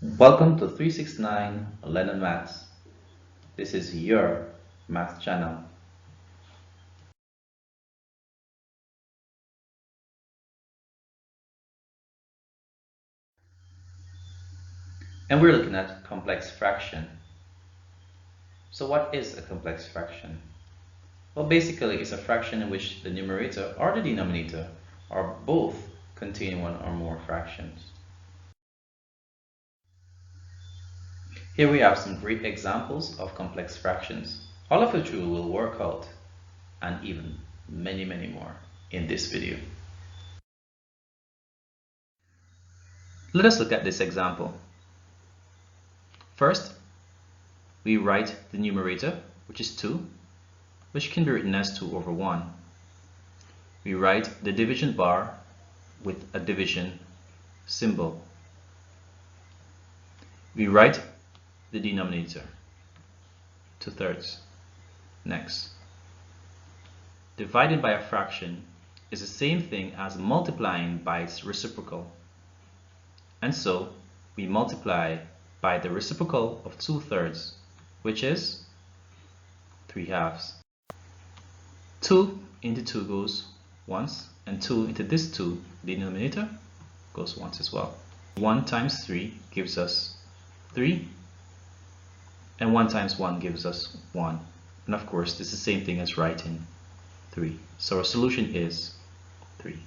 Welcome to 369 Learn Maths. This is your math channel. And we're looking at complex fraction. So what is a complex fraction? Well, basically it's a fraction in which the numerator or the denominator are both contain one or more fractions. Here we have some great examples of complex fractions, all of which we will work out, and even many more in this video. Let us look at this example. First, we write the numerator, which is 2, which can be written as 2 over 1. We write the division bar with a division symbol. We write the denominator, 2/3. Next, dividing by a fraction is the same thing as multiplying by its reciprocal. And so we multiply by the reciprocal of 2/3, which is 3/2. 2 into 2 goes once, and 2 into this 2 denominator goes once as well. 1 times 3 gives us 3, and 1 times 1 gives us 1. And of course, this is the same thing as writing 3. So our solution is 3.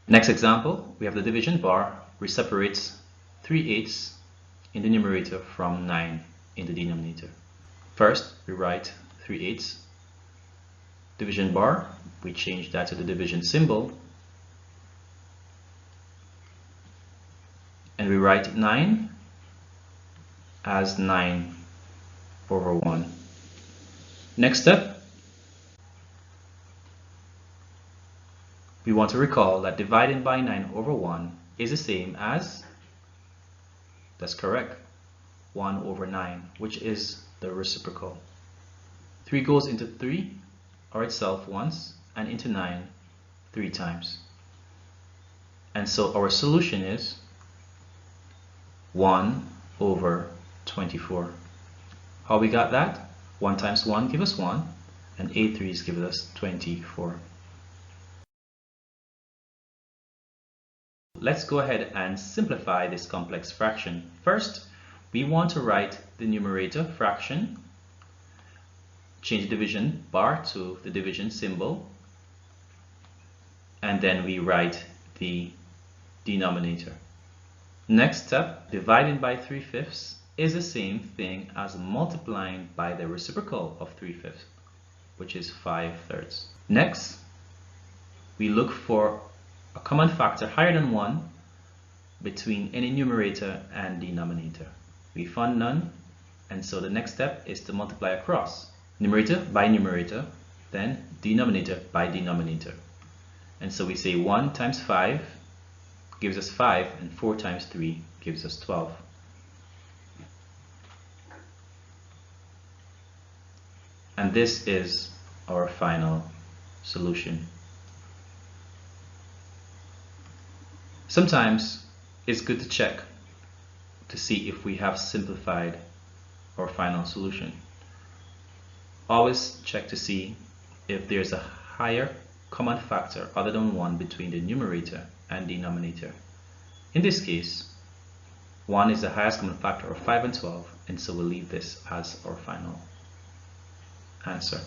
Next example, we have the division bar, which separates 3/8 in the numerator from 9 in the denominator. First, we write 3/8. Division bar, we change that to the division symbol. And we write 9 as 9 over 1. Next step, we want to recall that dividing by 9 over 1 is the same as, that's correct, 1 over 9, which is the reciprocal. 3 goes into 3 or itself once, and into 9 3 times. And so our solution is 1 over 24. How we got that? 1 times 1 gives us 1, and 8 threes give us 24. Let's go ahead and simplify this complex fraction. First, we want to write the numerator fraction, change the division bar to the division symbol, and then we write the denominator. Next step, dividing by 3/5 is the same thing as multiplying by the reciprocal of 3/5, which is 5/3. Next, we look for a common factor higher than 1 between any numerator and denominator. We found none, and so the next step is to multiply across. Numerator by numerator, then denominator by denominator. And so we say 1 times 5 gives us 5, and 4 times 3 gives us 12. And this is our final solution. Sometimes it's good to check to see if we have simplified our final solution. Always check to see if there's a higher common factor other than 1 between the numerator and denominator. In this case, 1 is the highest common factor of 5 and 12, and so we'll leave this as our final answer.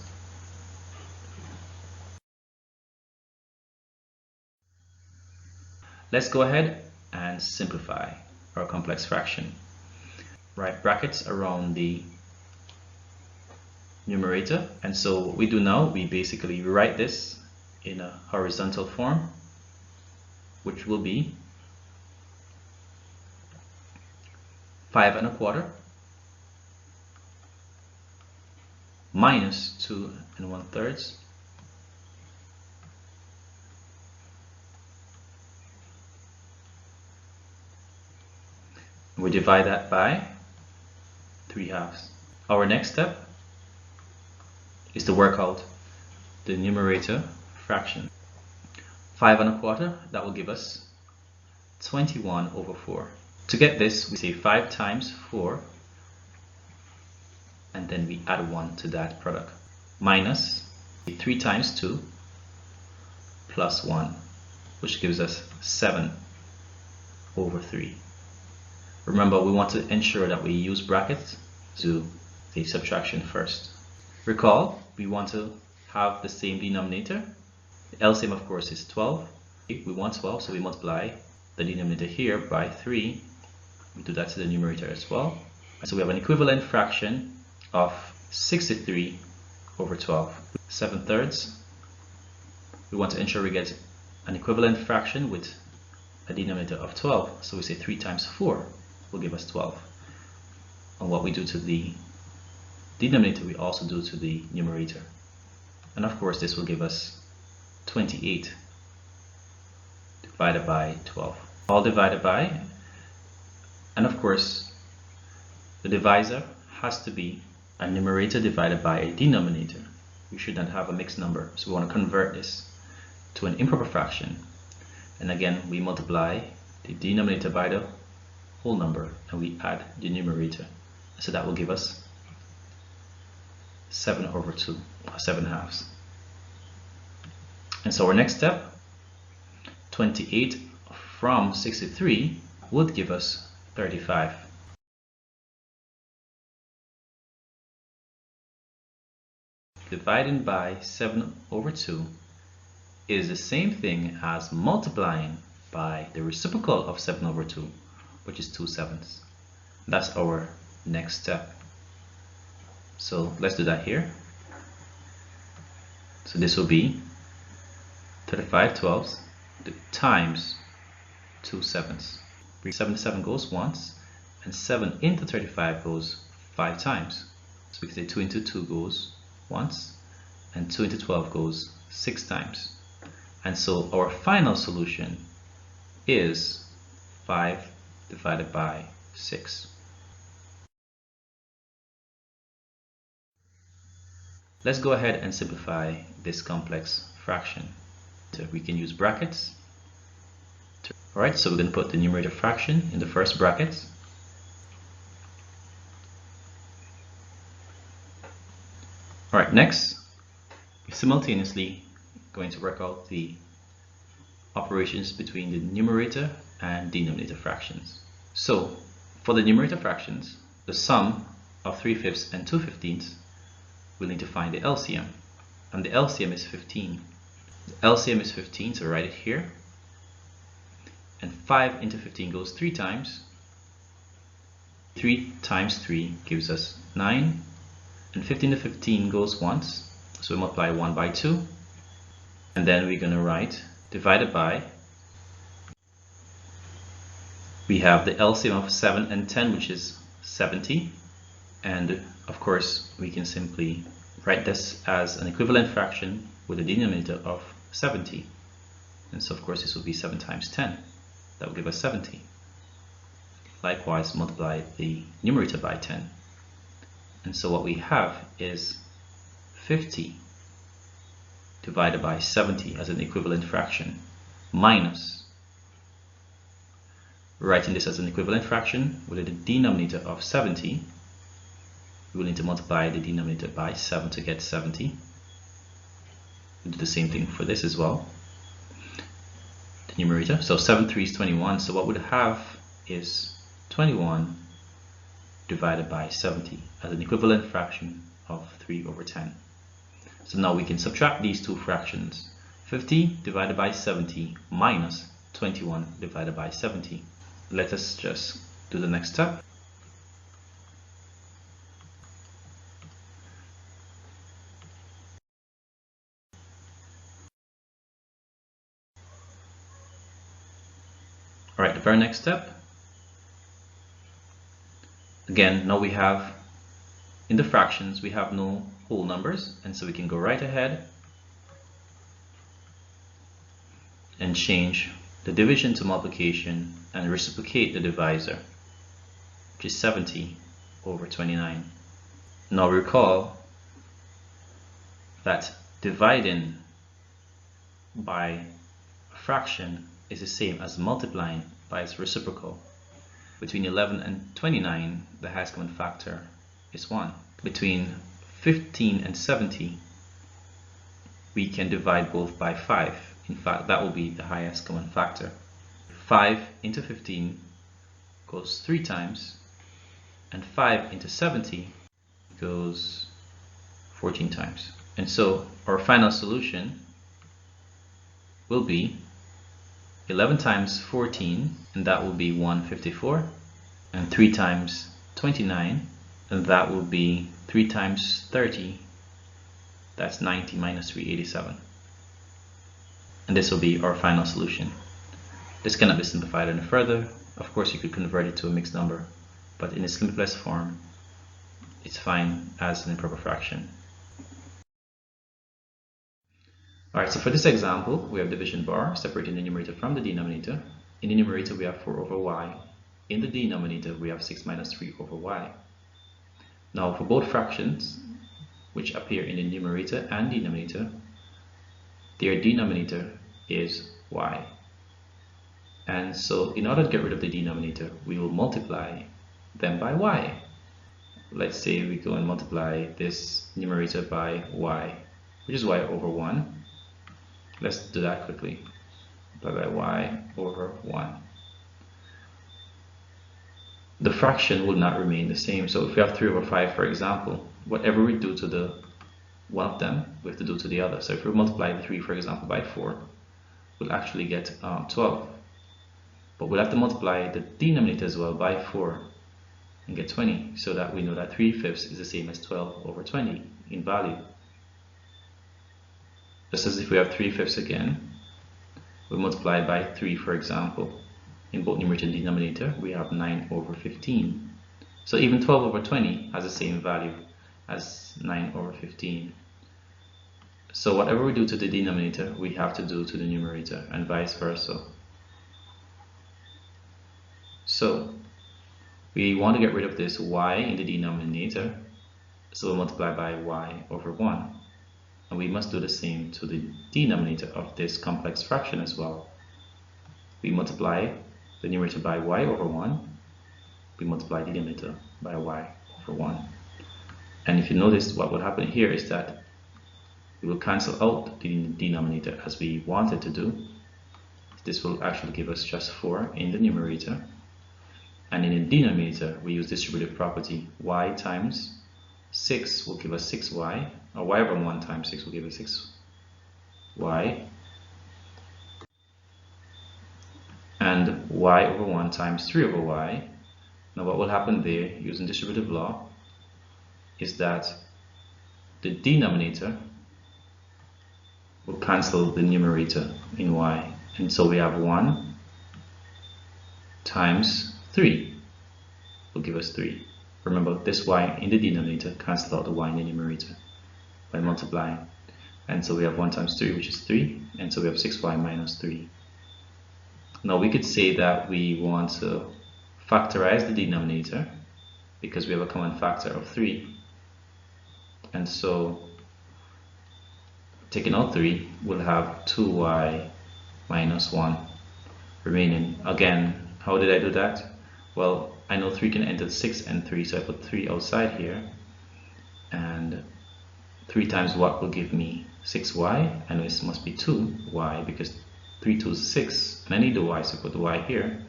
Let's go ahead and simplify our complex fraction. Write brackets around the numerator, and so what we do now, we basically rewrite this in a horizontal form, which will be 5 1/4 minus 2 1/3 we divide that by 3/2. Our next step is to work out the numerator fraction. 5 1/4, that will give us 21 over 4. To get this, we say 5 times 4, and then we add 1 to that product, minus 3 times 2 plus 1, which gives us 7 over 3. Remember, we want to ensure that we use brackets to do the subtraction first. Recall, we want to have the same denominator. The LCM, of course, is 12. We want 12, so we multiply the denominator here by 3. We do that to the numerator as well. So we have an equivalent fraction of 63 over 12. 7/3. We want to ensure we get an equivalent fraction with a denominator of 12. So we say 3 times 4 will give us 12. And what we do to the denominator, we also do to the numerator. And of course, this will give us 28 divided by 12. All divided by, and of course, the divisor has to be a numerator divided by a denominator. We should not have a mixed number, so we want to convert this to an improper fraction. And again, we multiply the denominator by the whole number, and we add the numerator. So that will give us 7 over 2, or 7/2. And so our next step, 28 from 63 would give us 35. Dividing by 7 over 2 is the same thing as multiplying by the reciprocal of 7 over 2, which is 2/7. That's our next step. So let's do that here. So this will be 35/12 times 2/7. 7 to 7 goes once, and 7 into 35 goes 5 times. So we can say 2 into 2 goes once, and 2 into 12 goes 6 times. And so our final solution is 5 divided by 6. Let's go ahead and simplify this complex fraction. So we can use brackets. Alright, so we're going to put the numerator fraction in the first bracket. Alright, next, we're simultaneously going to work out the operations between the numerator and denominator fractions. So, for the numerator fractions, the sum of 3/5 and 2/15, we'll need to find the LCM. And the LCM is 15. The LCM is 15, so write it here. And 5 into 15 goes 3 times. 3 times 3 gives us 9. And 15 to 15 goes once, so we multiply 1 by 2. And then we're going to write divided by. We have the LCM of 7 and 10, which is 70. And of course, we can simply write this as an equivalent fraction with a denominator of 70. And so of course, this will be 7 times 10. That will give us 70. Likewise, multiply the numerator by 10. And so what we have is 50 divided by 70 as an equivalent fraction, minus, writing this as an equivalent fraction with a denominator of 70, we will need to multiply the denominator by 7 to get 70. We'll do the same thing for this as well. The numerator, so 7 3 is 21, so what we'd have is 21 divided by 70 as an equivalent fraction of 3 over 10. So now we can subtract these two fractions. 50 divided by 70 minus 21 divided by 70. Let us just do the next step. Alright, the very next step. Again, now we have, in the fractions, we have no whole numbers, and so we can go right ahead and change the division to multiplication and reciprocate the divisor, which is 70 over 29. Now recall that dividing by fraction is the same as multiplying by its reciprocal. Between 11 and 29, the highest common factor is 1. Between 15 and 70, we can divide both by 5. In fact, that will be the highest common factor. 5 into 15 goes 3 times, and 5 into 70 goes 14 times. And so our final solution will be 11 times 14, and that will be 154, and 3 times 29, and that will be 3 times 30, that's 90 minus 387. And this will be our final solution. This cannot be simplified any further. Of course, you could convert it to a mixed number, but in its simplest form, it's fine as an improper fraction. Alright, so for this example, we have division bar separating the numerator from the denominator. In the numerator, we have 4 over y. In the denominator, we have 6 minus 3 over y. Now, for both fractions, which appear in the numerator and denominator, their denominator is y. And so, in order to get rid of the denominator, we will multiply them by y. Let's say we go and multiply this numerator by y, which is y over 1. Let's do that quickly. Multiply by y over 1. The fraction will not remain the same. So if we have 3 over 5, for example, whatever we do to the one of them, we have to do to the other. So if we multiply the 3, for example, by 4, we'll actually get 12. But we'll have to multiply the denominator as well by 4 and get 20, so that we know that 3/5 is the same as 12 over 20 in value. Just as if we have 3/5 again, we multiply by 3, for example. In both numerator and denominator, we have 9 over 15. So even 12 over 20 has the same value as 9 over 15. So whatever we do to the denominator, we have to do to the numerator, and vice versa. So we want to get rid of this y in the denominator, so we'll multiply by y over 1. And we must do the same to the denominator of this complex fraction as well. We multiply the numerator by y over 1. We multiply the denominator by y over 1. And if you notice, what will happen here is that we will cancel out the denominator as we wanted to do. This will actually give us just 4 in the numerator. And in the denominator, we use distributive property. Y times 6 will give us 6y, or y over 1 times 6 will give us 6y, and y over 1 times 3 over y. Now what will happen there, using distributive law, is that the denominator will cancel the numerator in y, and so we have 1 times 3 will give us 3. Remember, this y in the denominator cancels out the y in the numerator by multiplying. And so we have 1 times 3, which is 3, and so we have 6y minus 3. Now we could say that we want to factorize the denominator because we have a common factor of 3. And so, taking out 3, we'll have 2y minus 1 remaining. Again, how did I do that? Well, I know 3 can enter 6 and 3, so I put 3 outside here. And 3 times what will give me 6y? I know this must be 2y because 3 2 is 6. And I need the y, so I put the y here.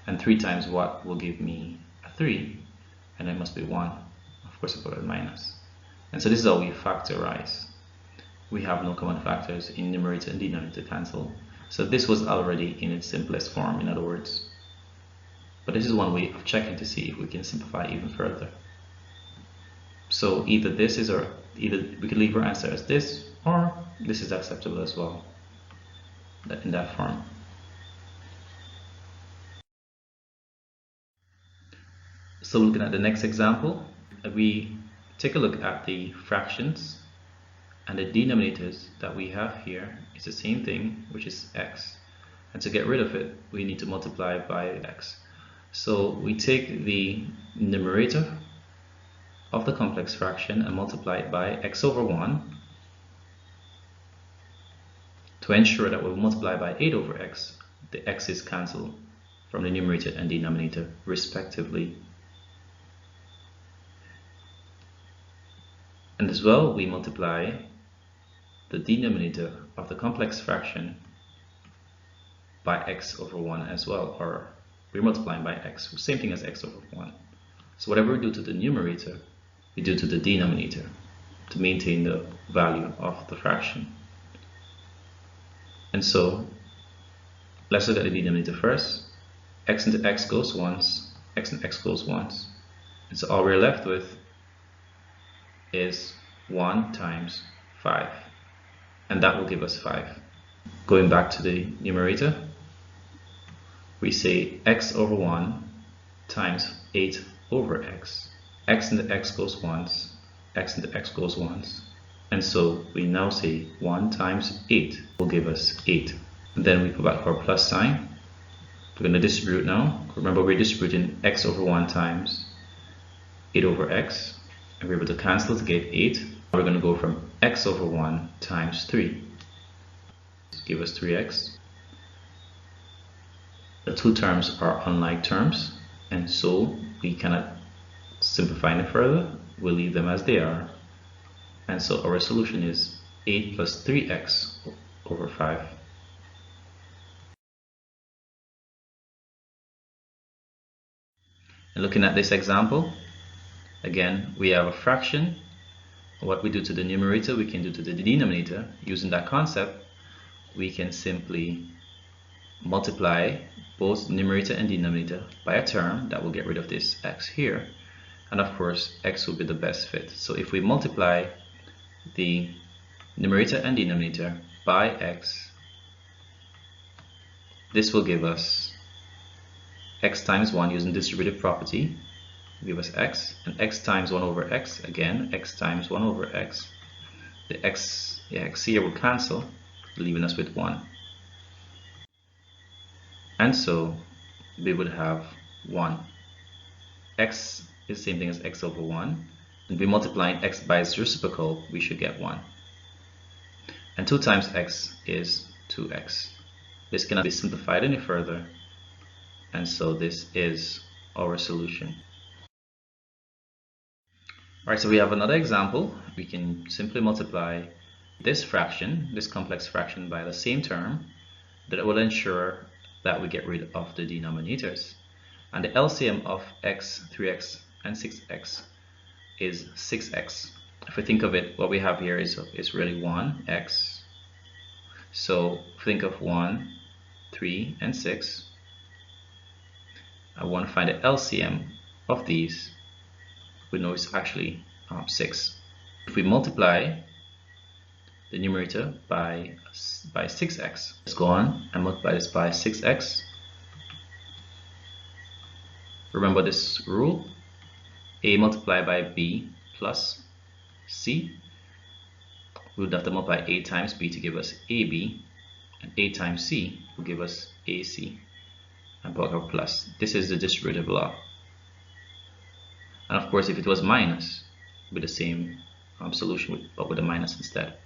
And 3 times what will give me a 3? And it must be 1. Of course, I put a minus. And so this is how we factorize. We have no common factors in numerator and denominator cancel. So this was already in its simplest form, in other words. But this is one way of checking to see if we can simplify even further. So either this is, or either we could leave our answer as this, or this is acceptable as well, in that form. So looking at the next example, we take a look at the fractions, and the denominators that we have here is the same thing, which is x. And to get rid of it, we need to multiply by x. So we take the numerator of the complex fraction and multiply it by x over 1 To ensure that we'll multiply by 8 over x, the x's cancel from the numerator and denominator respectively. And as well, we multiply the denominator of the complex fraction by x over 1 as well, or we're multiplying by x, same thing as x over 1. So whatever we do to the numerator, we do to the denominator to maintain the value of the fraction. And so let's look at the denominator first. X into x goes once, x into x goes once. And so all we're left with is 1 times 5. And that will give us 5. Going back to the numerator, we say x over 1 times 8 over x. X into x goes once, x into x goes once. And so we now say 1 times 8 will give us 8. And then we put back our plus sign. We're going to distribute now. Remember, we're distributing x over 1 times 8 over x. And we're able to cancel to get 8. We're going to go from x over 1 times 3. Give us 3x. The two terms are unlike terms, and so we cannot simplify any further. We'll leave them as they are. And so our solution is 8 plus 3x over 5. And looking at this example, again, we have a fraction. What we do to the numerator, we can do to the denominator. Using that concept, we can simply multiply both numerator and denominator by a term that will get rid of this x here. And of course, x will be the best fit. So if we multiply the numerator and denominator by x, this will give us x times 1 using distributive property, give us x, and x times 1 over x, again, x times 1 over x. The x here will cancel, leaving us with 1. And so we would have 1. X is the same thing as x over 1. And we're multiplying x by its reciprocal, we should get 1. And 2 times x is 2x. This cannot be simplified any further. And so this is our solution. Alright, so we have another example. We can simply multiply this fraction, this complex fraction, by the same term that will ensure that we get rid of the denominators. And the LCM of x, 3x, and 6x is 6x. If we think of it, what we have here is really 1x. So think of 1, 3, and 6. I want to find the LCM of these. We know it's actually 6. If we multiply the numerator by 6x, let's go on and multiply this by 6x. Remember this rule: a multiplied by b plus c. We would have to multiply a times b to give us ab, and a times c will give us ac, and put our plus. This is the distributive law. And of course, if it was minus, it would be the same solution, but with a minus instead.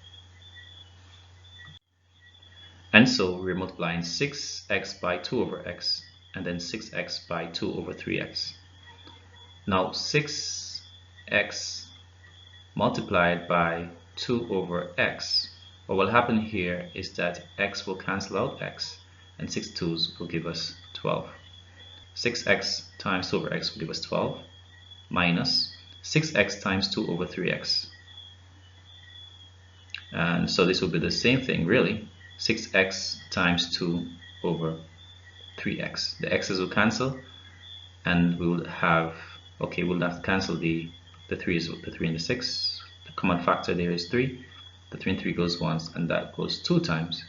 And so we're multiplying 6x by 2 over x, and then 6x by 2 over 3x. Now 6x multiplied by 2 over x, what will happen here is that x will cancel out x, and 6 2's will give us 12. 6x times 2 over x will give us 12, minus 6x times 2 over 3x. And so this will be the same thing, really. 6x times 2 over 3x. The x's will cancel, and we will have, okay, we'll have to cancel the 3 and the 6. The common factor there is 3. The 3 and 3 goes once, and that goes 2 times.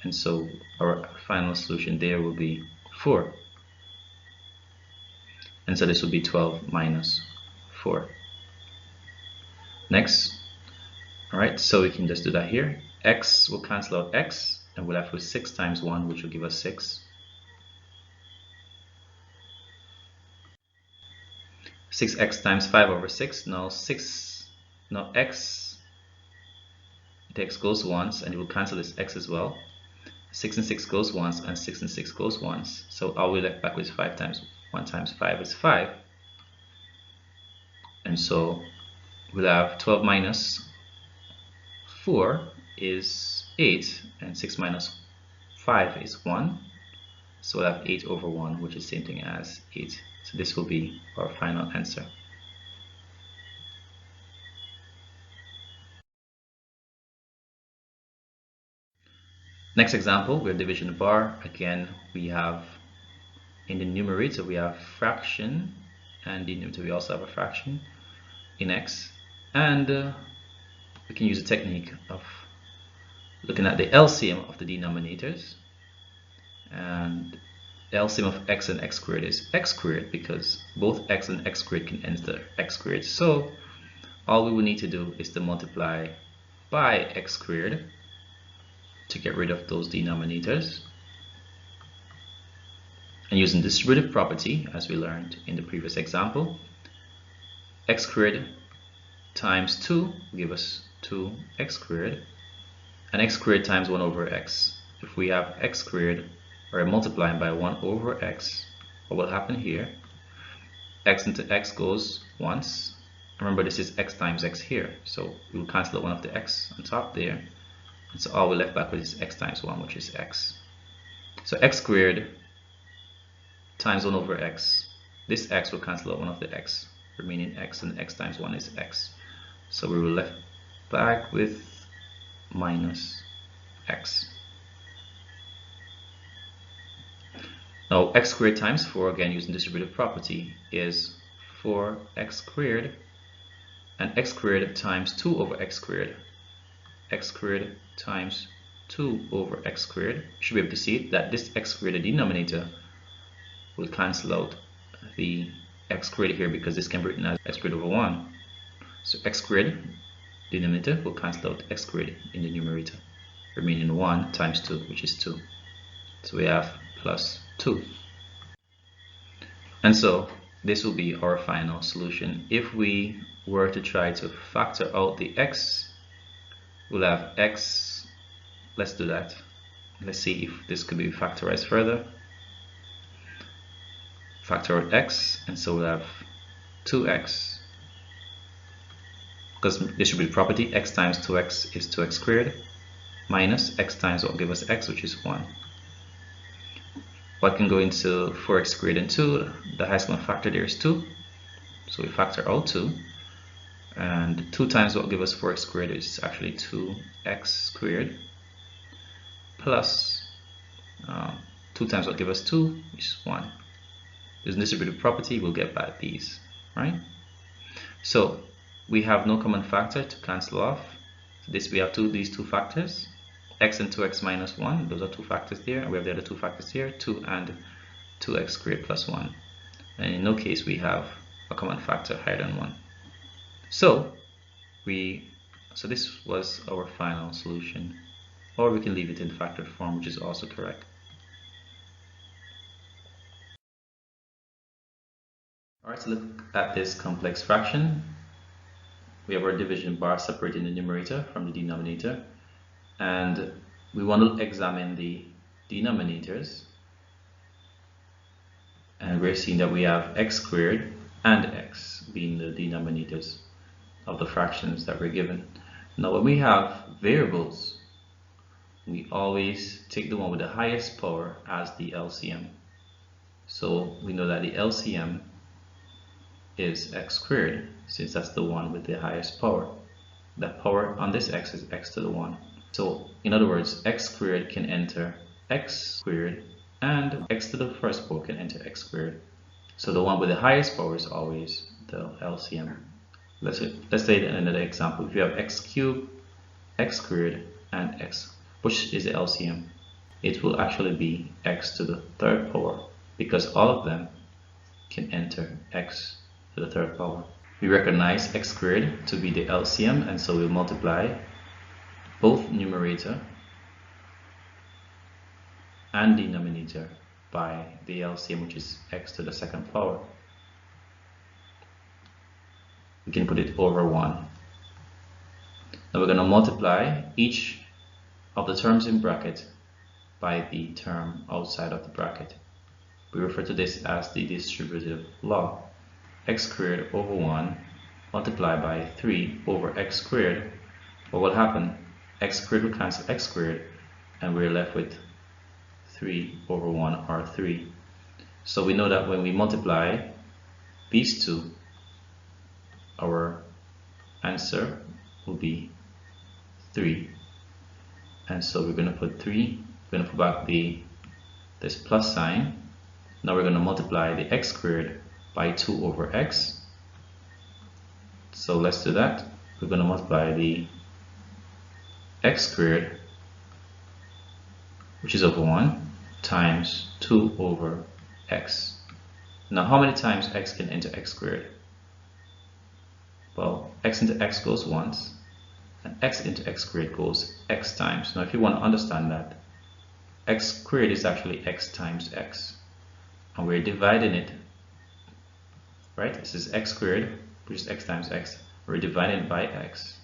And so our final solution there will be 4. And so this will be 12 minus 4. Next, alright, so we can just do that here. X will cancel out x, and we'll have with 6 times 1, which will give us 6. 6x times 5 over 6. Now x, the x goes once, and it will cancel this x as well. 6 and 6 goes once, and 6 and 6 goes once. So all we left back with 5 times 1 times 5 is 5. And so we'll have 12 minus 4 is 8, and 6 minus 5 is 1. So we'll have 8 over 1, which is the same thing as 8. So this will be our final answer. Next example, we're division bar. Again, we have in the numerator we have fraction, and in the denominator we also have a fraction in x, and we can use a technique of looking at the LCM of the denominators, and the LCM of x and x squared is x squared because both x and x squared can enter x squared. So all we will need to do is to multiply by x squared to get rid of those denominators. And using distributive property, as we learned in the previous example, x squared times 2 will give us 2x squared, and x squared times 1 over x. If we have x squared or multiplying by 1 over x, what will happen here? X into x goes once. Remember, this is x times x here, so we will cancel out one of the x on top there. And so all we're left back with is x times 1, which is x. So x squared times 1 over x. This x will cancel out one of the x, remaining x, and x times 1 is x. So we will left back with minus x. Now x squared times 4, again using distributive property, is 4x squared, and x squared times 2 over x squared. X squared times 2 over x squared. You should be able to see that this x squared, the denominator, will cancel out the x squared here because this can be written as x squared over 1. So x squared, denominator, will cancel out x squared in the numerator, remaining 1 times 2, which is 2. So we have plus 2. And so this will be our final solution. If we were to try to factor out the x, we'll have x, let's do that. Let's see if this could be factorized further. Factor out x, and so we'll have 2x, because distributive property, x times 2x is 2x squared, minus x times what will give us x, which is 1. What can go into 4x squared and 2? The highest common factor there is 2, so we factor out 2. And 2 times what will give us 4x squared is actually 2x squared, plus 2 times what will give us 2, which is 1. Using distributive property, we'll get back these, right? So we have no common factor to cancel off. So this we have these two factors, x and 2x minus 1, those are two factors there, and we have the other two factors here, 2 and 2x squared plus 1. And in no case we have a common factor higher than 1. So this was our final solution, or we can leave it in factored form, which is also correct. Alright, so look at this complex fraction. We have our division bar separating the numerator from the denominator, and we want to examine the denominators, and we're seeing that we have x squared and x being the denominators of the fractions that we're given. Now when we have variables, we always take the one with the highest power as the LCM. So we know that the LCM is x squared, since that's the one with the highest power. The power on this x is x to the 1. So in other words, x squared can enter x squared, and x to the first power can enter x squared. So the one with the highest power is always the LCM. Let's say another example. If you have x cubed, x squared, and x, which is the LCM? It will actually be x to the third power, because all of them can enter x to the third power. We recognize x squared to be the LCM, and so we'll multiply both numerator and denominator by the LCM, which is x to the second power. We can put it over 1. Now we're going to multiply each of the terms in bracket by the term outside of the bracket. We refer to this as the distributive law. X squared over 1 multiplied by 3 over x squared. What will happen? X squared will cancel x squared, and we're left with 3 over 1, or 3. So we know that when we multiply these two, our answer will be 3. And so we're going to put 3, we're going to put back this plus sign. Now we're going to multiply the x squared by 2 over x. So let's do that. We're going to multiply the x squared, which is over 1, times 2 over x. Now how many times x can enter x squared? Well, x into x goes once, and x into x squared goes x times. Now if you want to understand that, x squared is actually x times x, and we're dividing it, right? This is x squared, which is x times x. We're dividing it by x.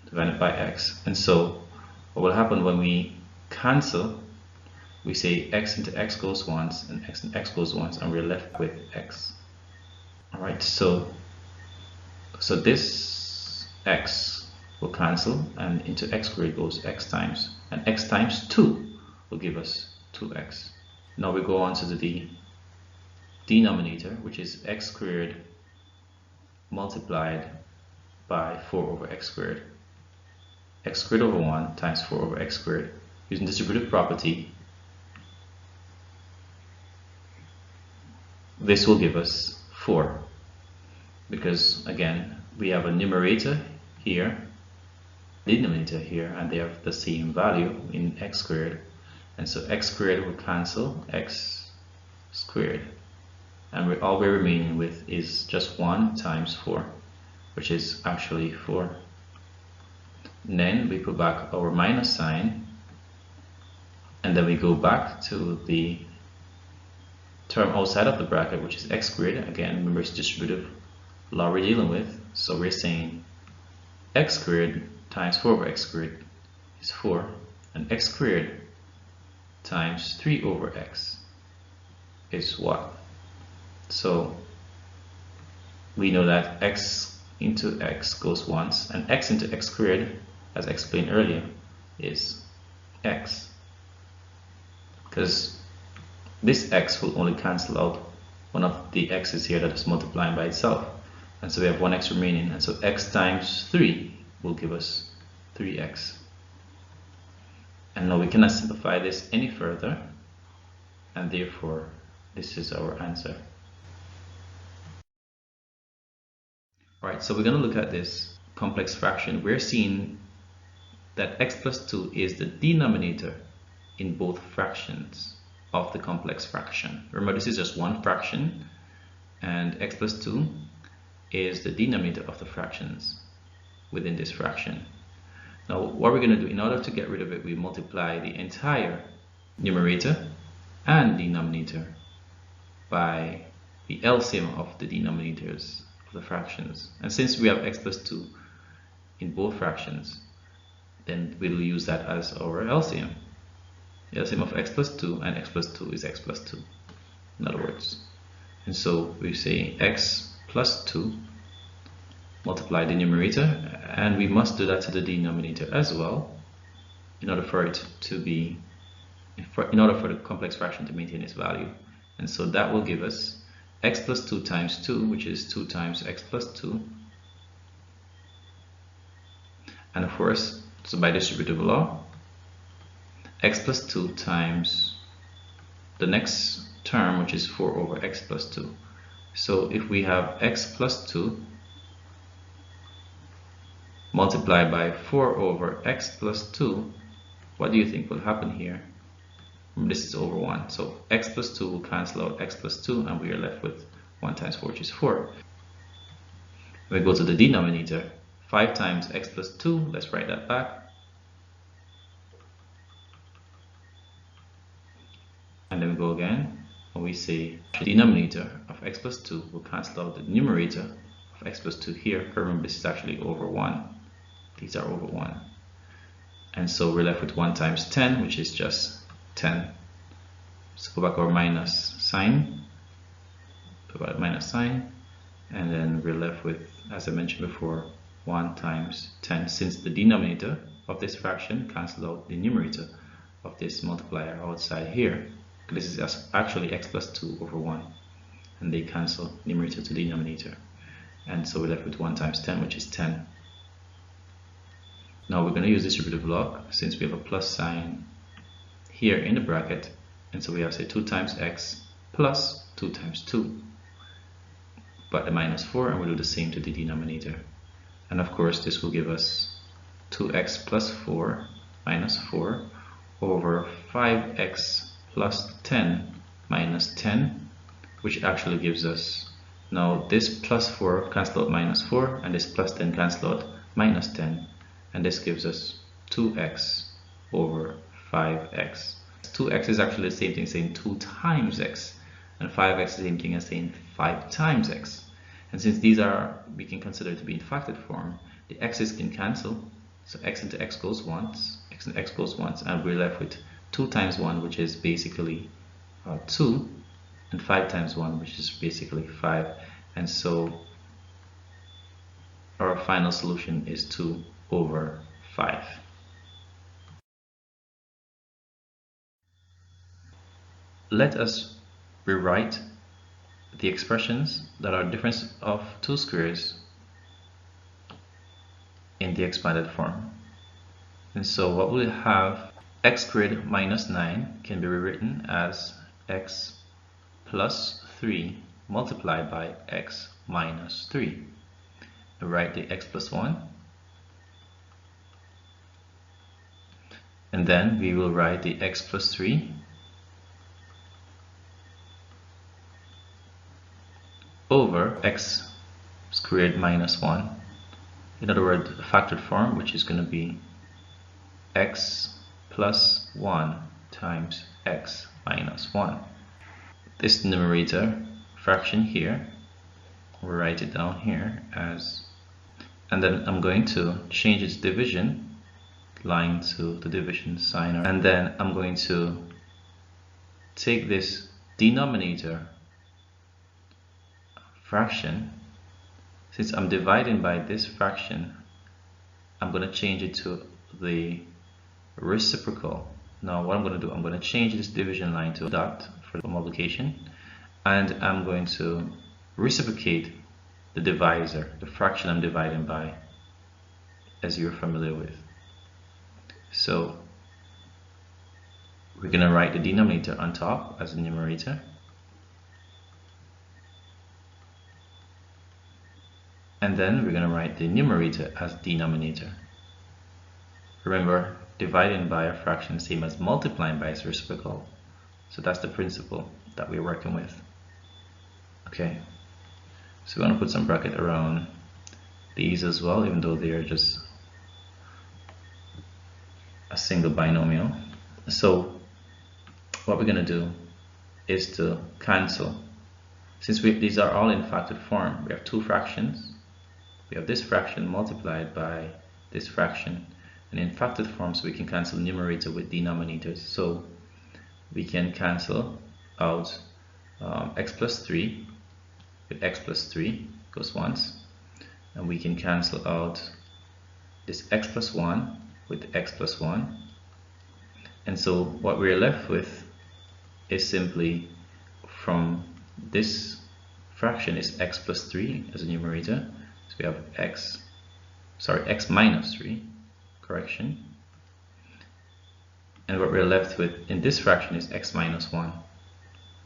Divided by x. And so what will happen when we cancel, we say x into x goes once, and x into x goes once, and we're left with x. Alright, so this x will cancel, and into x squared goes x times, and x times 2 will give us 2x. Now we go on to the denominator, which is x squared multiplied by 4 over x squared. X squared over 1 times 4 over x squared. Using distributive property, this will give us 4, because again we have a numerator here, denominator here, and they have the same value in x squared, and so x squared will cancel x squared, and all we're remaining with is just 1 times 4, which is actually 4. And then we put back our minus sign, and then we go back to the term outside of the bracket, which is x squared. Again, remember it's distributive law we're dealing with, so we're saying x squared times 4 over x squared is 4, and x squared times 3 over x is what? So we know that x into x goes once, and x into x squared, as explained earlier, is x, because this x will only cancel out one of the x's here that is multiplying by itself, and so we have 1x remaining, and so x times 3 will give us 3x. And now we cannot simplify this any further, and therefore this is our answer. Alright, so we're going to look at this complex fraction. We're seeing that x plus 2 is the denominator in both fractions of the complex fraction. Remember, this is just one fraction, and x plus 2 is the denominator of the fractions within this fraction. Now what we're going to do, in order to get rid of it, we multiply the entire numerator and denominator by the LCM of the denominators of the fractions. And since we have x plus 2 in both fractions, then we'll use that as our LCM. The LCM of x plus 2 and x plus 2 is x plus 2, in other words. And so we say x plus 2 multiply the numerator, and we must do that to the denominator as well in order for it to be, in order for the complex fraction to maintain its value. And so that will give us x plus 2 times 2, which is 2 times x plus 2. And of course, so by distributive law, x plus 2 times the next term, which is 4 over x plus 2. So if we have x plus 2 multiplied by 4 over x plus 2, what do you think will happen here? This is over 1, so x plus 2 will cancel out x plus 2, and we are left with 1 times 4, which is 4. We go to the denominator, 5 times x plus 2, let's write that back. And then we go again, and we say the denominator of x plus 2 will cancel out the numerator of x plus 2 here. Remember, this is actually over 1. These are over 1. And so we're left with 1 times 10, which is just 10. So go back our minus sign, put a minus sign, and then we're left with, as I mentioned before, 1 times 10, since the denominator of this fraction cancels out the numerator of this multiplier outside here. This is actually x plus 2 over 1, and they cancel numerator to denominator. And so we're left with 1 times 10, which is 10. Now we're going to use distributive law since we have a plus sign here in the bracket, and so we have, say, 2 times x plus 2 times 2, but the minus 4, and we'll do the same to the denominator. And of course this will give us 2x plus 4 minus 4 over 5x plus 10 minus 10, which actually gives us, now this plus 4 cancel out minus 4, and this plus 10 cancel out minus 10, and this gives us 2x over 5x. 2x is actually the same thing as saying 2 times x, and 5x is the same thing as saying 5 times x. And since these are, we can consider to be in factored form, the x's can cancel, so x into x goes once, x into x goes once, and we're left with 2 times 1, which is basically 2, and 5 times 1, which is basically 5. And so our final solution is 2 over 5. Let us rewrite the expressions that are difference of two squares in the expanded form. And so what we have, x squared minus 9 can be rewritten as x plus 3 multiplied by x minus 3. We write the x plus 1, and then we will write the x plus 3 over x squared minus 1. In other words, a factored form, which is going to be x plus 1 times x minus 1. This numerator fraction here, we'll write it down here as, and then I'm going to change its division line to the division sign, and then I'm going to take this denominator fraction, since I'm dividing by this fraction, I'm going to change it to the reciprocal. Now what I'm going to do, I'm going to change this division line to a dot for the multiplication, and I'm going to reciprocate the divisor, the fraction I'm dividing by, as you're familiar with. So we're going to write the denominator on top as the numerator, and then we're going to write the numerator as denominator. Remember, dividing by a fraction is the same as multiplying by its reciprocal, so that's the principle that we're working with. Okay, so we're going to put some bracket around these as well, even though they are just a single binomial. So what we're going to do is to cancel. Since these are all in factored form, we have two fractions. We have this fraction multiplied by this fraction, and in factored form, so we can cancel numerator with denominators. So we can cancel out x plus 3 with x plus 3 goes once, and we can cancel out this x plus 1 with x plus 1, and so what we're left with is simply, from this fraction is x plus 3 as a numerator, so we have x minus 3, correction, and what we're left with in this fraction is x minus 1,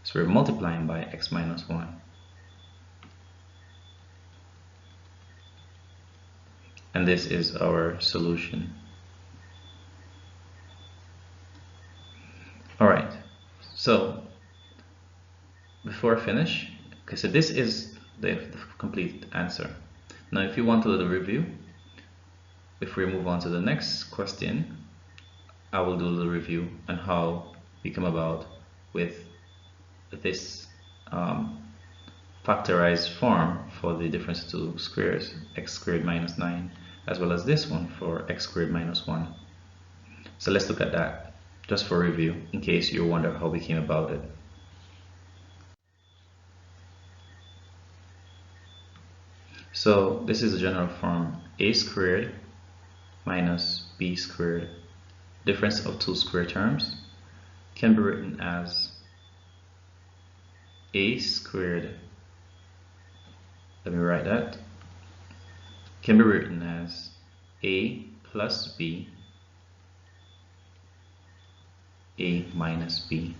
so we're multiplying by x minus 1. And this is our solution. Alright, so before I finish, okay, so this is the complete answer. Now if you want a little review, before we move on to the next question, I will do a little review on how we come about with this factorized form for the difference of two squares, x squared minus 9, as well as this one for x squared minus 1. So let's look at that just for review in case you wonder how we came about it. So this is the general form: a squared minus b squared. Difference of two square terms can be written as a squared, let me write that, can be written as a plus b, a minus b.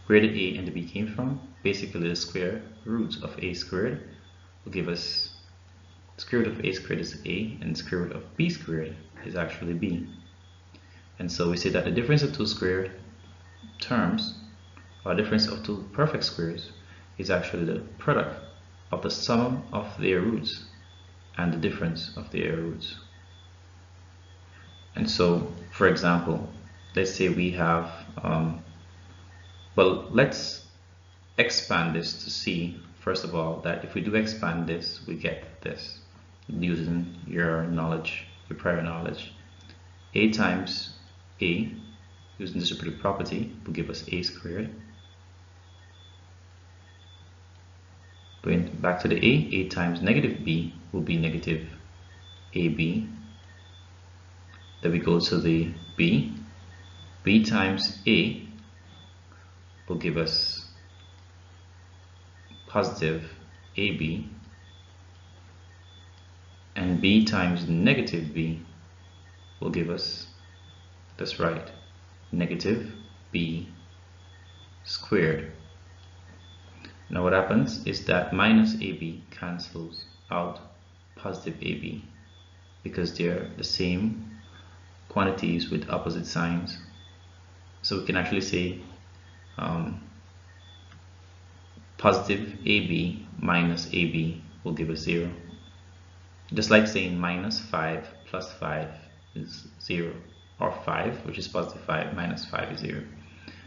Where the a and the b came from? Basically the square root of a squared will give us, the square root of a squared is a, and the square root of b squared is actually b. And so we say that the difference of two square terms, or difference of two perfect squares, is actually the product of the sum of their roots and the difference of their roots. And so, for example, let's say we have, well, let's expand this to see, first of all, that if we do expand this, we get this, using your knowledge, your prior knowledge. A times a, using distributive property, will give us a squared. Going back to the a times negative b will be negative ab. Then we go to the b times a will give us positive ab, and b times negative b will give us, that's right, negative b squared. Now what happens is that minus ab cancels out positive ab because they're the same quantities with opposite signs. So we can actually say positive ab minus ab will give us 0. Just like saying minus 5 plus 5 is 0, or 5, which is positive 5, minus 5 is 0.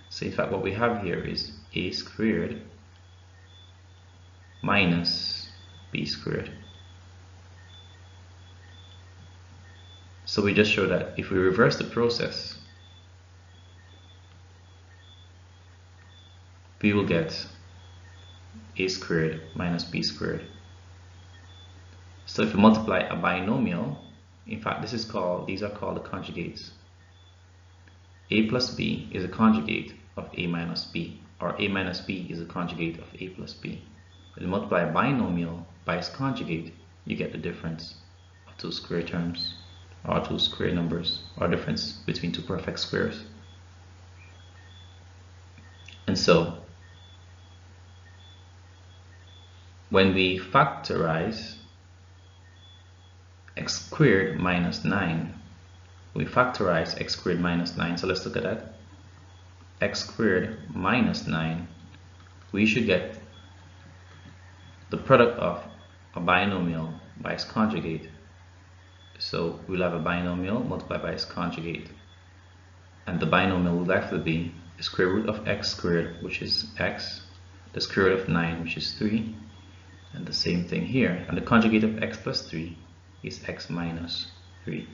So in fact what we have here is a squared minus b squared. So we just show that if we reverse the process, we will get a squared minus b squared. So if we multiply a binomial, in fact these are called the conjugates. A plus b is a conjugate of a minus b, or a minus b is a conjugate of a plus b. When you multiply a binomial by its conjugate, you get the difference of two square terms, or two square numbers, or difference between two perfect squares. And so when we factorize x squared minus 9, we factorize x squared minus 9, so let's look at that. X squared minus 9, we should get the product of a binomial by its conjugate. So we'll have a binomial multiplied by its conjugate, and the binomial will actually be the square root of x squared, which is x, the square root of 9, which is 3, and the same thing here, and the conjugate of x plus 3 is x minus 3.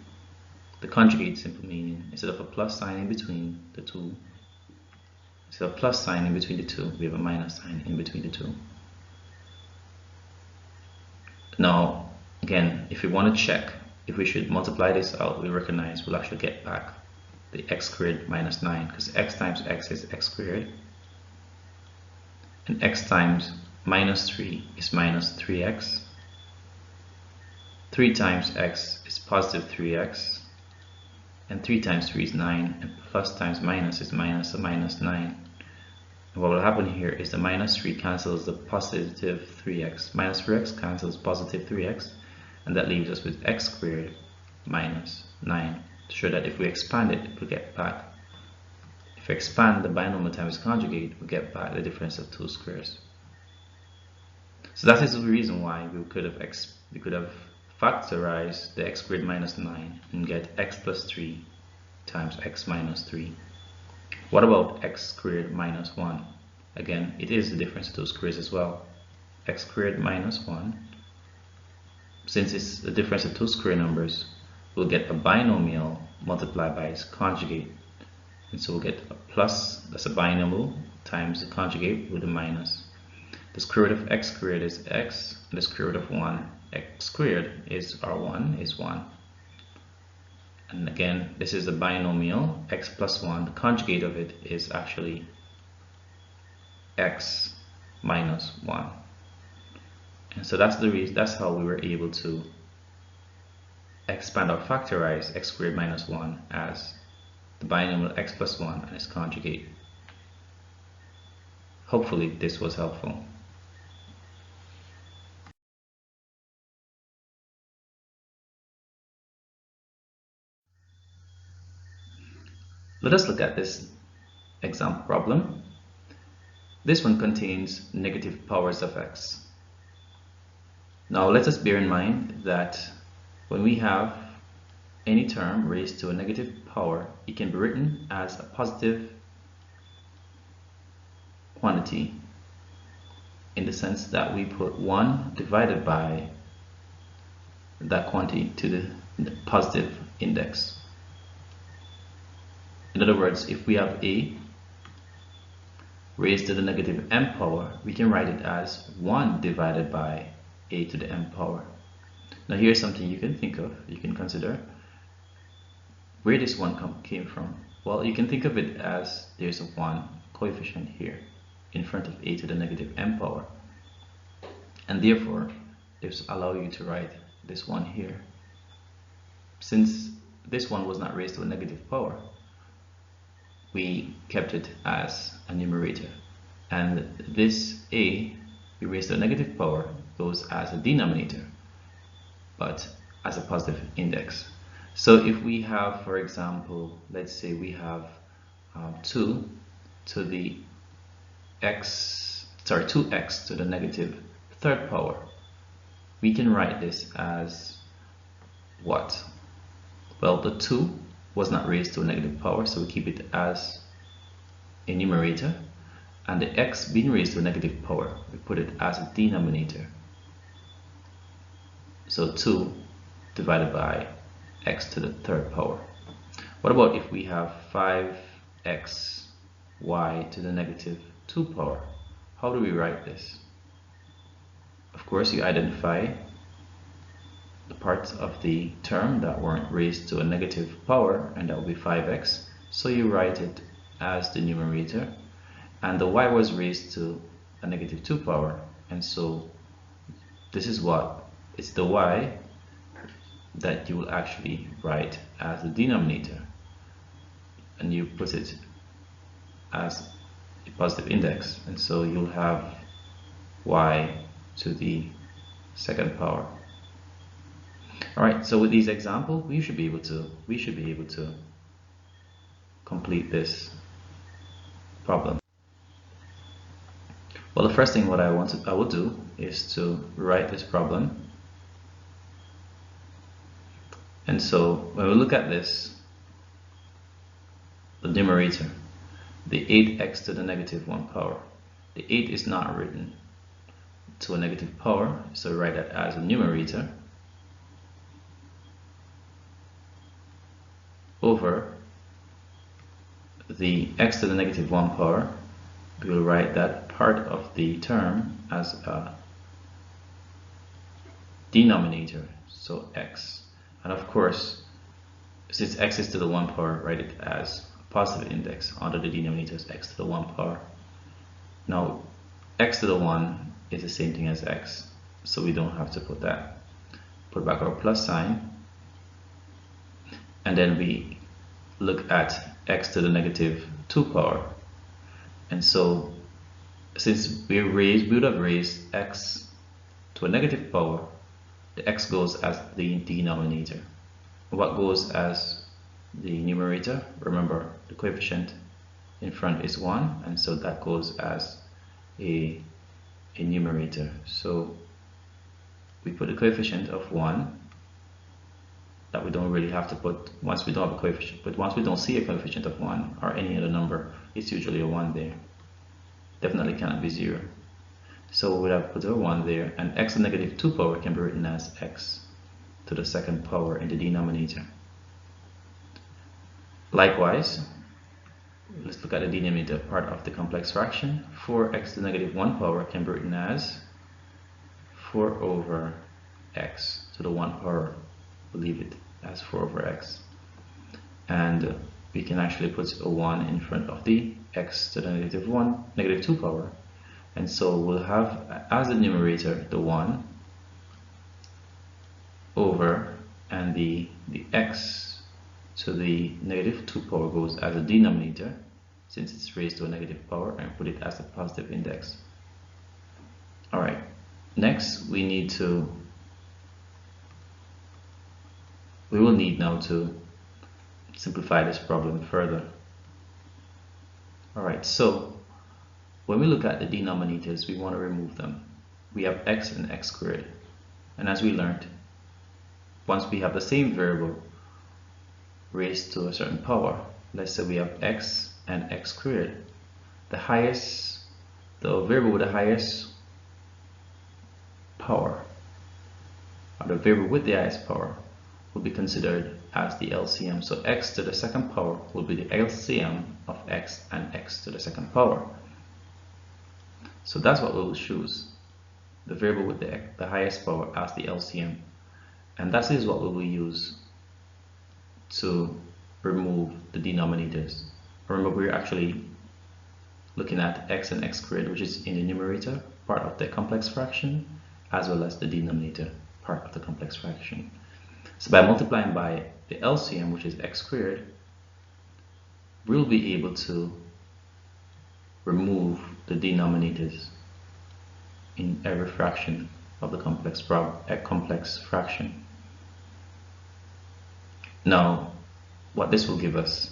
The conjugate simply meaning, instead of a plus sign in between the two, instead of a plus sign in between the two, we have a minus sign in between the two. Now again, if we want to check if we should multiply this out, we recognize we'll actually get back the x squared minus 9, because x times x is x squared, and x times minus 3 is minus 3x. 3 times x is positive 3x, and 3 times 3 is 9, and plus times minus is minus a minus 9. And what will happen here is the minus 3 cancels the positive 3x. Minus 3x cancels positive 3x, and that leaves us with x squared minus 9, to show that if we expand it, we'll get back. If we expand the binomial times conjugate, we'll get back the difference of two squares. So that is the reason why we could have factorized the x squared minus 9 and get x plus 3 times x minus 3. What about x squared minus 1? Again, it is the difference of two squares as well. X squared minus 1, since it's the difference of two square numbers, we'll get a binomial multiplied by its conjugate. And so we'll get a plus, that's a binomial, times the conjugate with a minus. The square root of x squared is x, and the square root of 1 x squared is our 1 is 1. And again, this is a binomial, x plus 1. The conjugate of it is actually x minus 1. And so that's the reason, that's how we were able to expand or factorize x squared minus 1 as the binomial x plus 1 and its conjugate. Hopefully this was helpful. Let us look at this example problem. This one contains negative powers of x. Now let us bear in mind that when we have any term raised to a negative power, it can be written as a positive quantity in the sense that we put 1 divided by that quantity to the positive index. In other words, if we have a raised to the negative m power, we can write it as 1 divided by a to the m power. Now here's something you can think of, you can consider where this 1 came from. Well, you can think of it as there's a 1 coefficient here in front of a to the negative m power, and therefore this allows you to write this 1 here. Since this 1 was not raised to a negative power, we kept it as a numerator, and this a we raised to a negative power goes as a denominator but as a positive index. So if we have, for example, let's say we have 2 to the x, sorry, 2x to the negative third power, we can write this as what? Well, the 2 was not raised to a negative power, so we keep it as a numerator, and the x being raised to a negative power, we put it as a denominator. So 2 divided by x to the third power. What about if we have 5x y to the negative 2 power? How do we write this? Of course, you identify the parts of the term that weren't raised to a negative power, and that will be 5x. So you write it as the numerator, and the y was raised to a negative 2 power, and so this is what, it's the y that you will actually write as the denominator, and you put it as a positive index, and so you'll have y to the second power. Alright, so with these examples, we should be able to complete this problem. Well, the first thing what I will do is to write this problem. And so when we look at this, the numerator, the 8x to the negative 1 power, the 8 is not written to a negative power, so write that as a numerator over the x to the negative 1 power. We will write that part of the term as a denominator, so x. And of course, since x is to the 1 power, write it as a positive index under the denominator as x to the 1 power. Now, x to the 1 is the same thing as x, so we don't have to put that. Put back our plus sign, and then we look at x to the negative 2 power. And so since we would have raised x to a negative power, the x goes as the denominator. What goes as the numerator? Remember, the coefficient in front is 1, and so that goes as a numerator. So we put a coefficient of 1 that we don't really have to put once we don't have a coefficient, but once we don't see a coefficient of 1 or any other number, it's usually a 1 there. Definitely cannot be 0. So we would have put a 1 there, and x to the negative 2 power can be written as x to the second power in the denominator. Likewise, let's look at the denominator part of the complex fraction. 4x to the negative 1 power can be written as 4 over x to the 1 power. We'll leave it as 4 over x. And we can actually put a 1 in front of the x to the negative 2 power. And so we'll have as the numerator the 1 over, and the x to the negative 2 power goes as a denominator since it's raised to a negative power, and put it as a positive index. Alright, next we will need now to simplify this problem further. Alright, so when we look at the denominators, we want to remove them. We have x and x squared, and as we learned, once we have the same variable raised to a certain power, let's say we have x and x squared, the variable with the highest power, or the variable with the highest power, will be considered as the LCM. So x to the second power will be the LCM of x and x to the second power. So that's what we will choose, the variable with the highest power as the LCM. And that is what we will use to remove the denominators. Remember, we're actually looking at x and x squared, which is in the numerator part of the complex fraction, as well as the denominator part of the complex fraction. So by multiplying by the LCM, which is x squared, we'll be able to remove the denominators in every fraction of the complex fraction. Now, what this will give us,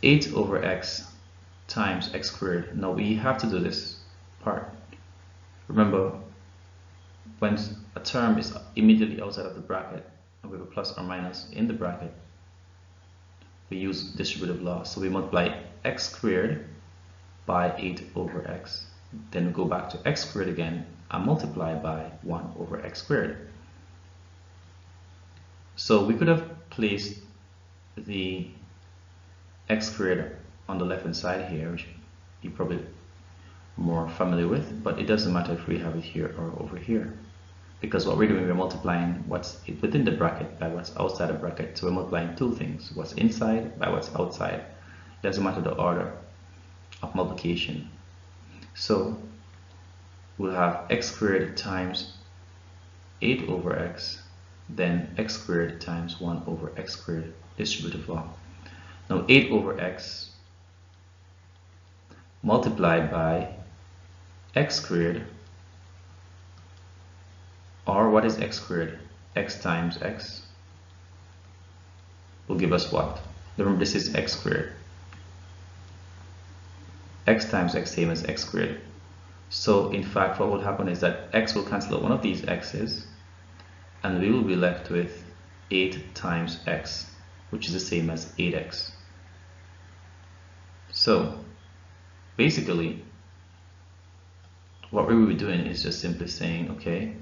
(8 over x times x squared). Now we have to do this part. Remember, when a term is immediately outside of the bracket and we have a plus or minus in the bracket, we use distributive law. So we multiply x squared by 8 over x. Then we go back to x squared again and multiply by 1 over x squared. So we could have placed the x squared on the left hand side here, which you're probably more familiar with, but it doesn't matter if we have it here or over here, because what we're doing, we're multiplying what's within the bracket by what's outside the bracket. So we're multiplying two things, what's inside by what's outside. It doesn't matter the order of multiplication. So we'll have x squared times 8 over x, then x squared times 1 over x squared, distributive law. Now 8 over x multiplied by x squared, or what is x squared? X times x will give us what? Remember, this is x squared. X times x same as x squared. So in fact, what will happen is that x will cancel out one of these x's, and we will be left with 8 times x, which is the same as 8x. So basically, what we will be doing is just simply saying, okay,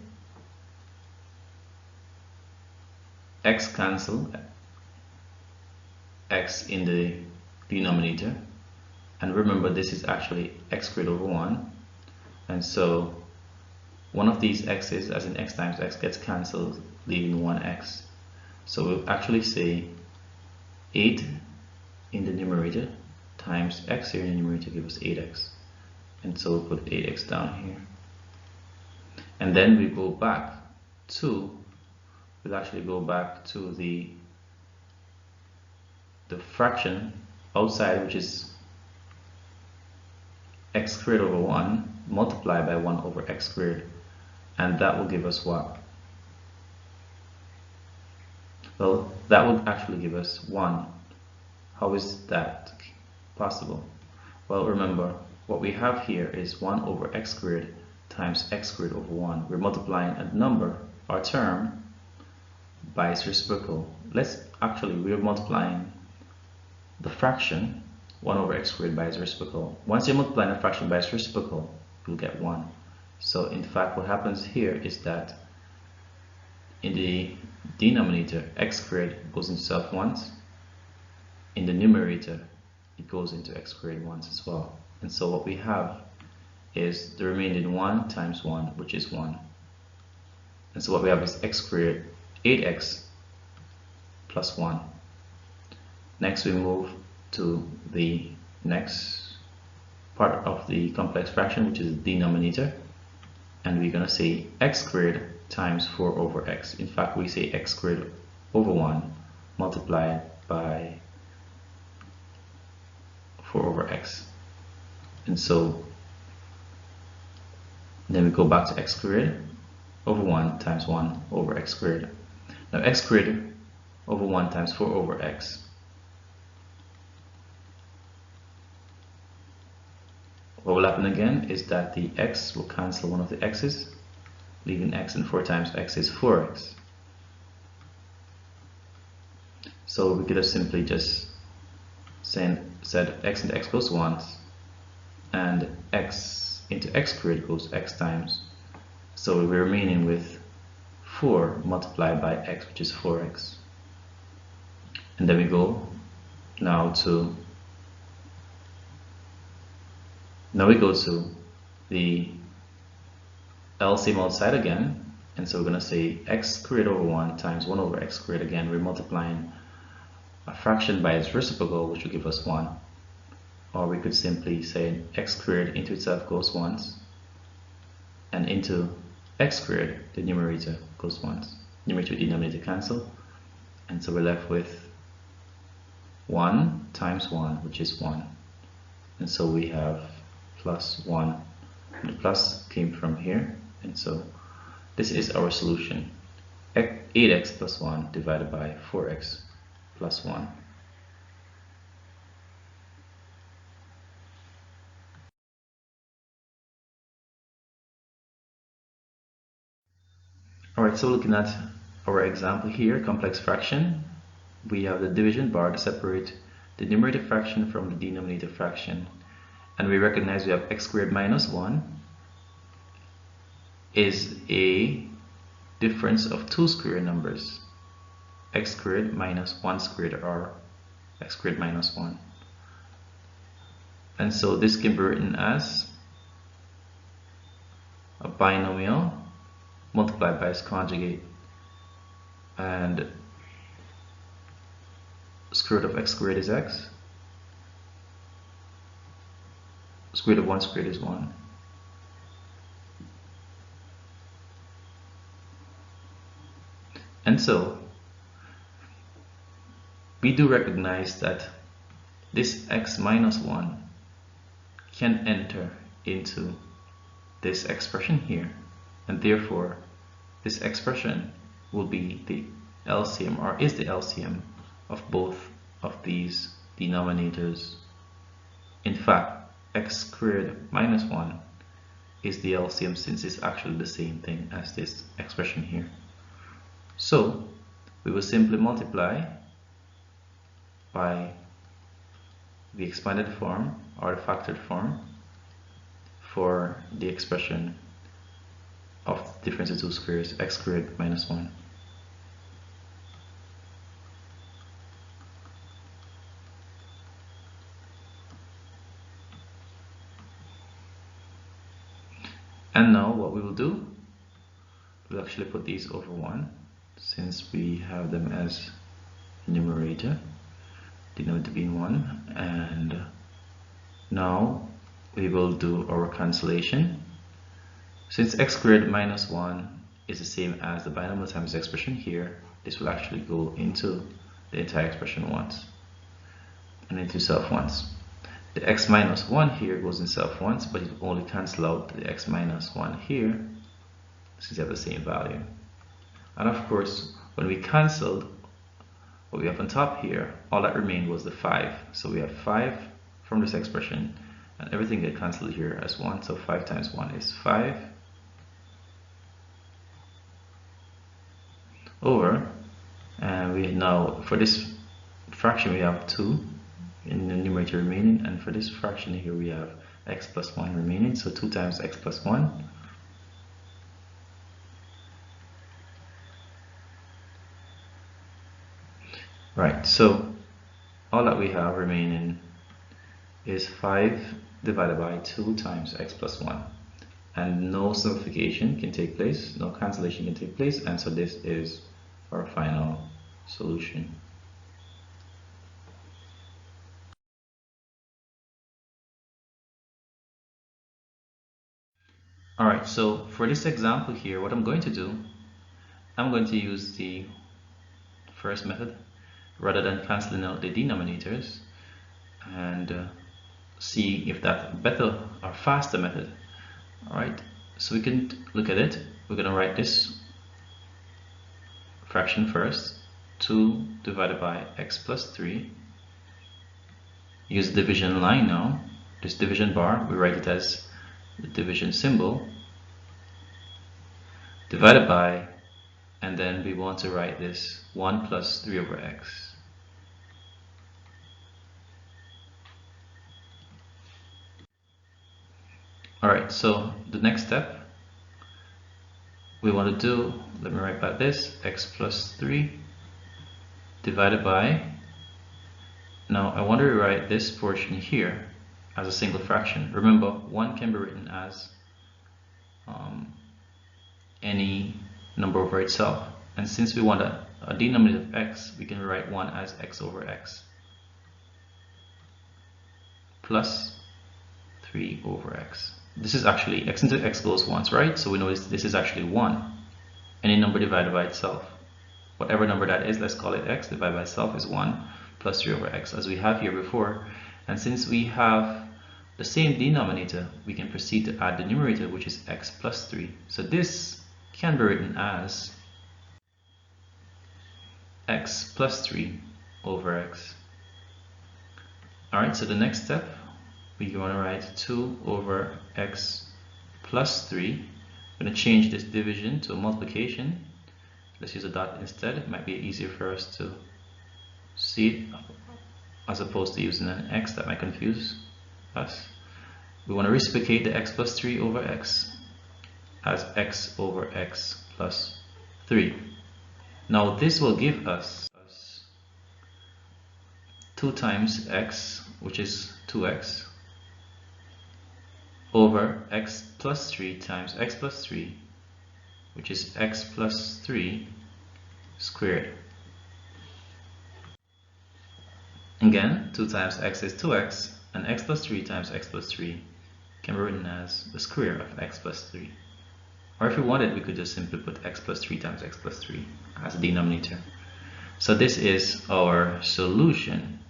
x cancel x in the denominator, and remember this is actually x squared over 1, and so one of these x's, as in x times x, gets cancelled, leaving 1x. So we'll actually say 8 in the numerator times x here in the numerator gives us 8x, and so we'll put 8x down here, and then we go back to, we'll actually go back to the fraction outside, which is x squared over 1 multiplied by 1 over x squared, and that will give us what? Well, that would actually give us 1. How is that possible? Well, remember, what we have here is 1 over x squared times x squared over 1. We're multiplying a number, our term, by its reciprocal. We're multiplying the fraction 1 over x squared by its reciprocal. Once you're multiplying a fraction by its reciprocal, you'll get 1. So in fact, what happens here is that in the denominator, x squared goes into itself once. In the numerator, it goes into x squared once as well. And so what we have is the remaining 1 times 1, which is 1. And so what we have is x squared, 8x plus 1. Next we move to the next part of the complex fraction, which is the denominator. And we're going to say x squared times 4 over x. In fact, we say x squared over 1 multiplied by 4 over x. And so then we go back to x squared over 1 times 1 over x squared. Now x squared over 1 times 4 over x. What will happen again is that the x will cancel one of the x's, leaving x, and 4 times x is 4x. So we could have simply just said x into x goes once, and x into x squared goes x times. So we're remaining with 4 multiplied by x, which is 4x. And then we go to the LCM outside again, and so we're going to say x squared over 1 times 1 over x squared. Again, we're multiplying a fraction by its reciprocal, which will give us 1. Or we could simply say x squared into itself goes once, and into x squared, the numerator goes once. Numerator and denominator cancel, and so we're left with 1 times 1, which is 1. And so we have plus 1. The plus came from here, and so this is our solution. 8x plus 1 divided by 4x plus 1. Alright, so looking at our example here, complex fraction, we have the division bar to separate the numerator fraction from the denominator fraction. And we recognize we have x squared minus 1 is a difference of two square numbers, x squared minus 1 squared, or x squared minus 1. And so this can be written as a binomial multiplied by its conjugate, and square root of x squared is x, square root of 1 squared is 1. And so we do recognize that this x minus 1 can enter into this expression here, and therefore this expression will be the LCM, or is the LCM, of both of these denominators. In fact, x squared minus 1 is the LCM, since it's actually the same thing as this expression here. So we will simply multiply by the expanded form or the factored form for the expression of the difference of two squares, x squared minus 1. And now what we will do, we'll actually put these over 1, since we have them as numerator, denominator being 1. And now we will do our cancellation. Since x squared minus 1 is the same as the binomial times the expression here, this will actually go into the entire expression once and into itself once. The x minus 1 here goes in itself once, but it will only cancel out the x minus 1 here, since they have the same value. And of course, when we cancelled what we have on top here, all that remained was the 5. So we have 5 from this expression, and everything get cancelled here as 1. So 5 times 1 is 5 over, and we now, for this fraction, we have 2 in the numerator remaining, and for this fraction here we have x plus 1 remaining. So 2 times x plus 1 Right, so all that we have remaining is 5 divided by 2 times x plus 1. And no simplification can take place, no cancellation can take place, and so this is our final solution. Alright, so for this example here, what I'm going to do, I'm going to use the first method rather than cancelling out the denominators and see if that's a better or faster method. Alright, so we can look at it. We're going to write this fraction first. 2 divided by x plus 3. Use the division line now. This division bar, we write it as the division symbol. Divided by, and then we want to write this 1 plus 3 over x. Alright, so the next step we want to do, let me write back this, x plus 3 divided by, now I want to rewrite this portion here as a single fraction. Remember, 1 can be written as any number over itself, and since we want a denominator of x, we can write 1 as x over x plus 3 over x. This is actually x into x goes once, right? So we know this is actually 1. Any number divided by itself, whatever number that is, let's call it x, divided by itself is 1 plus 3 over x, as we have here before. And since we have the same denominator, we can proceed to add the numerator, which is x plus 3. So this can be written as x plus 3 over x. Alright, so the next step, we want to write 2 over x plus 3. I'm going to change this division to a multiplication. Let's use a dot instead. It might be easier for us to see it as opposed to using an x. That might confuse us. We want to reciprocate the x plus 3 over x as x over x plus 3. Now this will give us 2 times x, which is 2x, over x plus 3 times x plus 3, which is x plus 3 squared. Again, 2 times x is 2x, and x plus 3 times x plus 3 can be written as the square of x plus 3. Or if we wanted, we could just simply put x plus 3 times x plus 3 as a denominator. So this is our solution.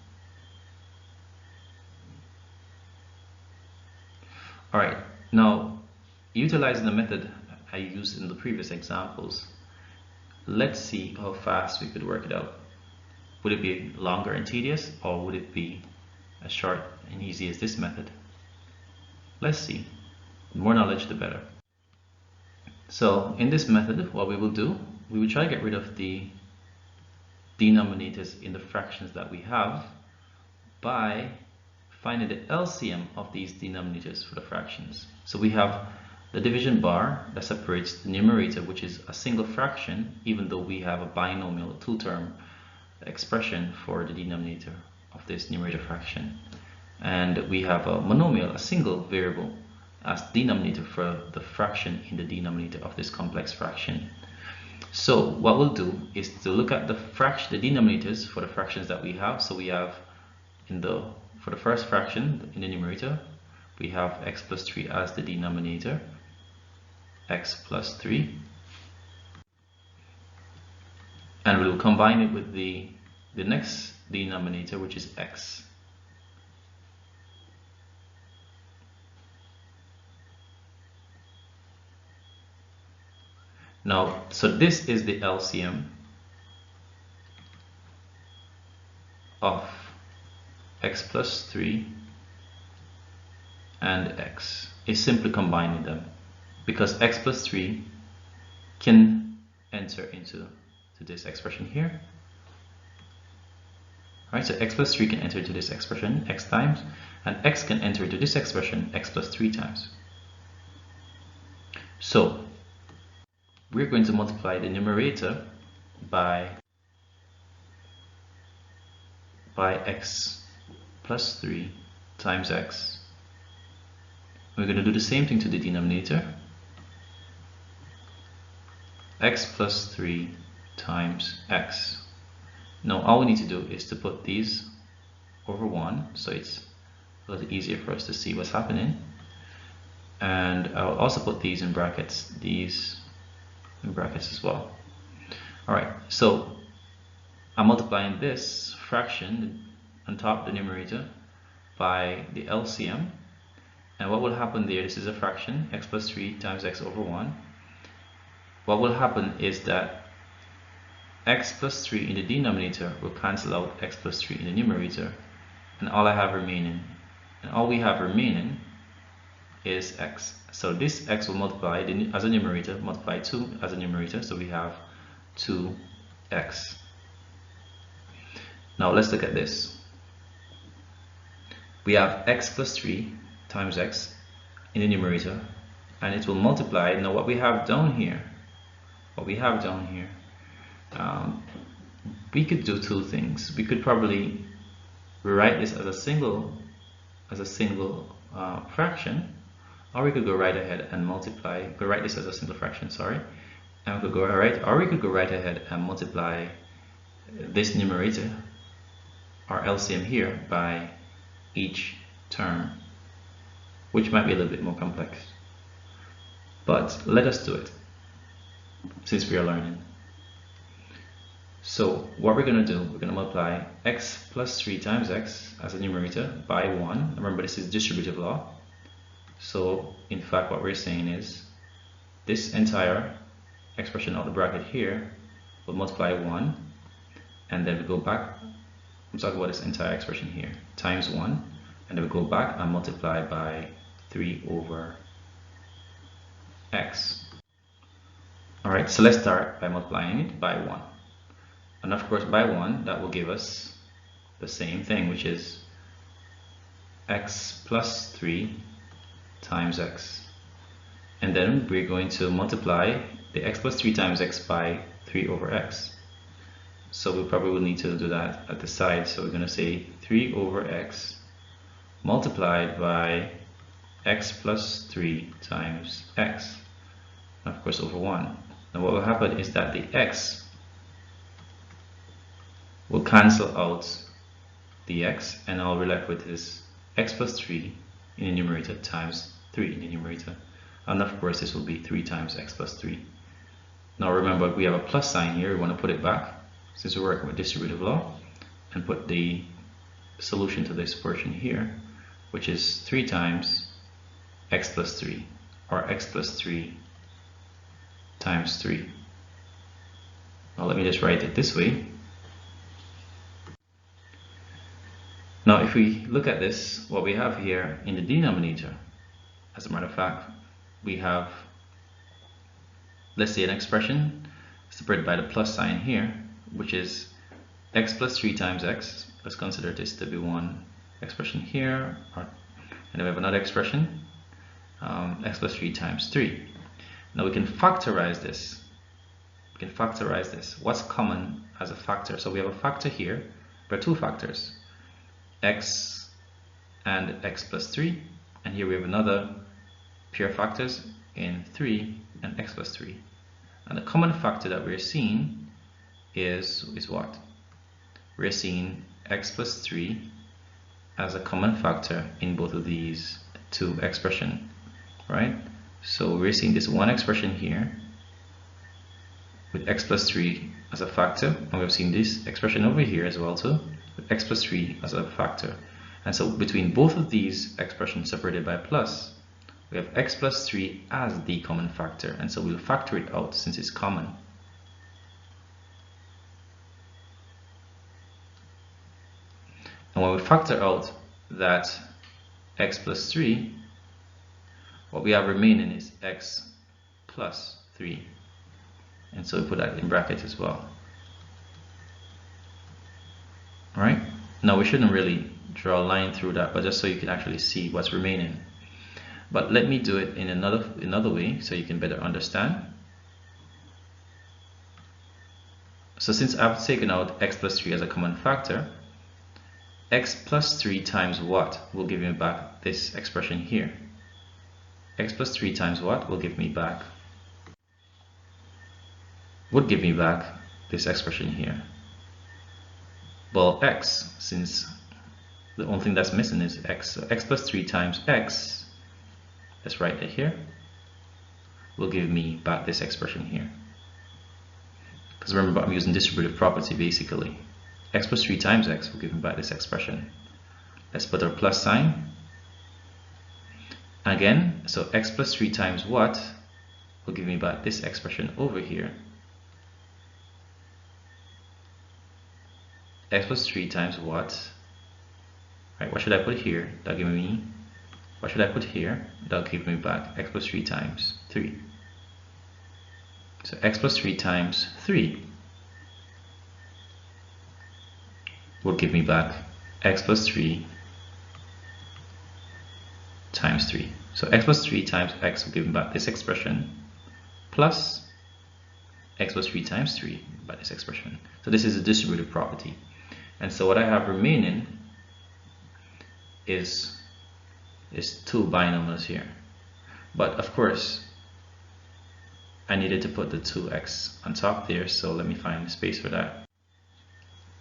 Alright, now utilizing the method I used in the previous examples, let's see how fast we could work it out. Would it be longer and tedious, or would it be as short and easy as this method? Let's see. The more knowledge, the better. So in this method, what we will do, we will try to get rid of the denominators in the fractions that we have by finding the LCM of these denominators for the fractions. So we have the division bar that separates the numerator, which is a single fraction, even though we have a binomial, a two-term expression for the denominator of this numerator fraction. And we have a monomial, a single variable, as denominator for the fraction in the denominator of this complex fraction. So what we'll do is to look at the denominators for the fractions that we have. So we have for the first fraction in the numerator, we have x plus 3 as the denominator, x plus 3, and we will combine it with the next denominator, which is x. Now, so this is the LCM of x plus 3 and x. Is simply combining them, because x plus 3 can enter into this expression here. Right, so x plus 3 can enter into this expression x times, and x can enter into this expression x plus 3 times. So we're going to multiply the numerator by by x plus 3 times x. We're going to do the same thing to the denominator. X plus 3 times x. Now all we need to do is to put these over 1, so it's a little easier for us to see what's happening. And I'll also put these in brackets, as well. Alright, so I'm multiplying this fraction on top of the numerator by the LCM. And what will happen there, this is a fraction, x plus 3 times x over 1. What will happen is that x plus 3 in the denominator will cancel out x plus 3 in the numerator. And all we have remaining is x. So this x will multiply as a numerator, multiply 2 as a numerator, so we have 2x. Now let's look at this. We have x plus 3 times x in the numerator, and it will multiply. Now what we have down here, we could do two things. We could probably rewrite this as a single fraction, or we could go right ahead and write this as a single fraction, and we could go right ahead and multiply this numerator, our LCM here, by each term, which might be a little bit more complex. But let us do it, since we are learning. So what we're going to do, we're going to multiply x plus 3 times x as a numerator by 1. Remember, this is distributive law. So in fact what we're saying is this entire expression out the bracket here will multiply 1, and then we go back, I'm talking about this entire expression here, times 1, and then we go back and multiply by 3 over x. Alright, so let's start by multiplying it by 1. And of course by 1, that will give us the same thing, which is x plus 3 times x. And then we're going to multiply the x plus 3 times x by 3 over x. So we probably will need to do that at the side. So we're going to say 3 over x multiplied by x plus 3 times x, and of course over 1. Now what will happen is that the x will cancel out the x, and all we're left with is x plus 3 in the numerator times 3 in the numerator, and of course this will be 3 times x plus 3. Now remember, we have a plus sign here, we want to put it back since we're working with distributive law, and put the solution to this portion here, which is 3 times x plus 3, or x plus 3 times 3. Now let me just write it this way. Now if we look at this, what we have here in the denominator, as a matter of fact, we have, let's say, an expression separated by the plus sign here, which is x plus 3 times x. Let's consider this to be one expression here, and then we have another expression, x plus 3 times 3. Now we can factorize this. What's common as a factor? So we have a factor here. There are two factors, x and x plus 3, and here we have another pair of factors in 3 and x plus 3. And the common factor that we're seeing is what? We're seeing x plus 3 as a common factor in both of these two expressions, right? So we're seeing this one expression here with x plus 3 as a factor, and we've seen this expression over here as well too, with x plus 3 as a factor. And so between both of these expressions separated by plus, we have x plus 3 as the common factor, and so we'll factor it out since it's common. And when we factor out that x plus 3, what we have remaining is x plus 3. And so we put that in brackets as well. Alright? Now we shouldn't really draw a line through that, but just so you can actually see what's remaining. But let me do it in another way so you can better understand. So since I've taken out x plus 3 as a common factor, x plus 3 times what will give me back this expression here. X plus 3 times what will give me back this expression here. Well, x, since the only thing that's missing is x, so x plus 3 times x, let's write it here, will give me back this expression here. Because remember, I'm using distributive property basically. X plus 3 times x will give me back this expression. Let's put our plus sign. Again, so x plus 3 times what will give me back this expression over here. X plus 3 times what? Right, what should I put here? That'll give me, what should I put here? That'll give me back x plus 3 times 3. So x plus 3 times 3 will give me back x plus 3 times 3. So x plus 3 times x will give me back this expression plus x plus 3 times 3 by this expression. So this is a distributive property. And so what I have remaining is two binomials here. But of course, I needed to put the 2x on top there, so let me find space for that.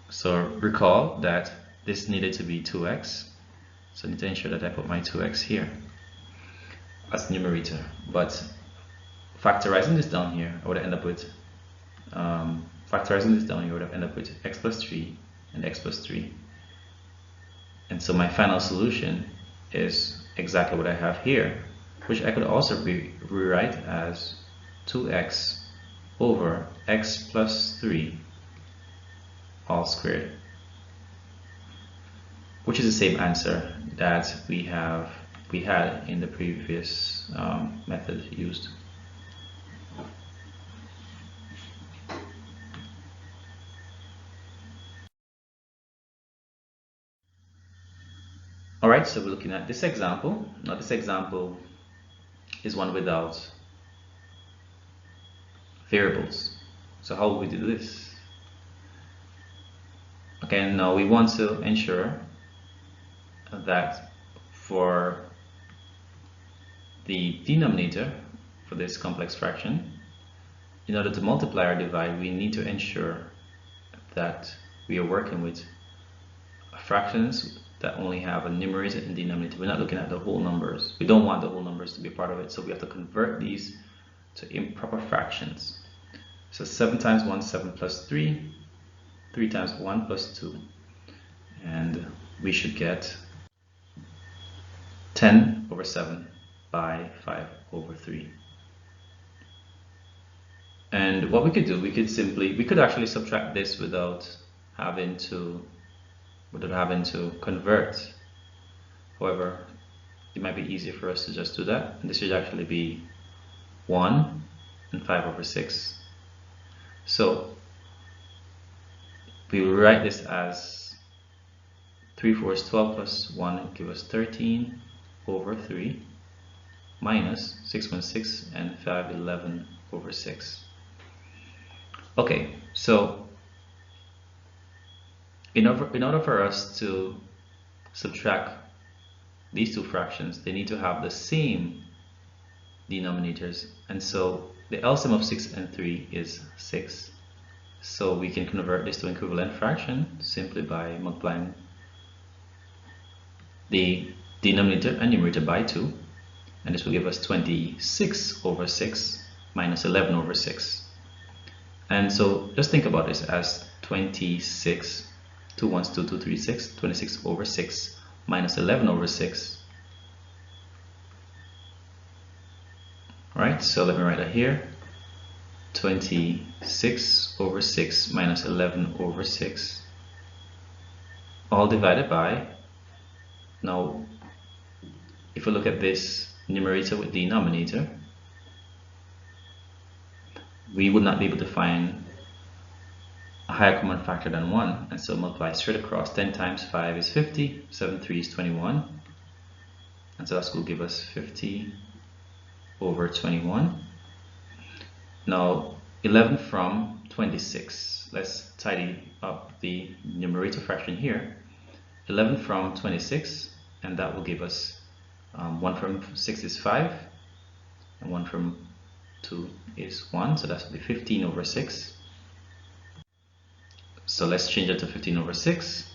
So recall that this needed to be 2x, so I need to ensure that I put my 2x here as numerator. But factorizing this down here, I would end up with x plus 3 and x plus 3. And so my final solution is exactly what I have here, which I could also rewrite as 2x over x plus 3 all squared, which is the same answer that we had in the previous method used. Alright, so we're looking at this example. Now this example is one without variables. So how will we do this? Okay, now we want to ensure that for the denominator for this complex fraction, in order to multiply or divide, we need to ensure that we are working with fractions that only have a numerator and denominator. We're not looking at the whole numbers. We don't want the whole numbers to be a part of it, so we have to convert these to improper fractions. So 7 times 1, 7 plus 3, 3 times 1 plus 2, and we should get 10 over 7 by 5 over 3. And what we could do, we could actually subtract this without having to convert. However, it might be easier for us to just do that. And this should actually be 1 and 5 over 6. So we will write this as 3 fours 12 plus 1 will give us 13 over 3 minus 6 1 6 and 5 11 over 6. Okay, so in order for us to subtract these two fractions, they need to have the same denominators, and so the LCM of 6 and 3 is 6. So we can convert this to an equivalent fraction simply by multiplying the denominator and numerator by 2, and this will give us 26 over 6 minus 11 over 6. And so just think about this as 26, 2 ones 2, 2 3 6, 26 over 6 minus 11 over 6. Right, so let me write that here. 26 over 6 minus 11 over 6, all divided by, now if we look at this numerator with denominator, we would not be able to find a higher common factor than 1, and so multiply straight across. 10 times 5 is 50, 7 3 is 21, and so that's going to give us 50 over 21. Now 11 from 26, let's tidy up the numerator fraction here. 11 from 26, and that will give us 1 from 6 is 5, and 1 from 2 is 1, so that will be 15 over 6. So let's change it to 15 over 6,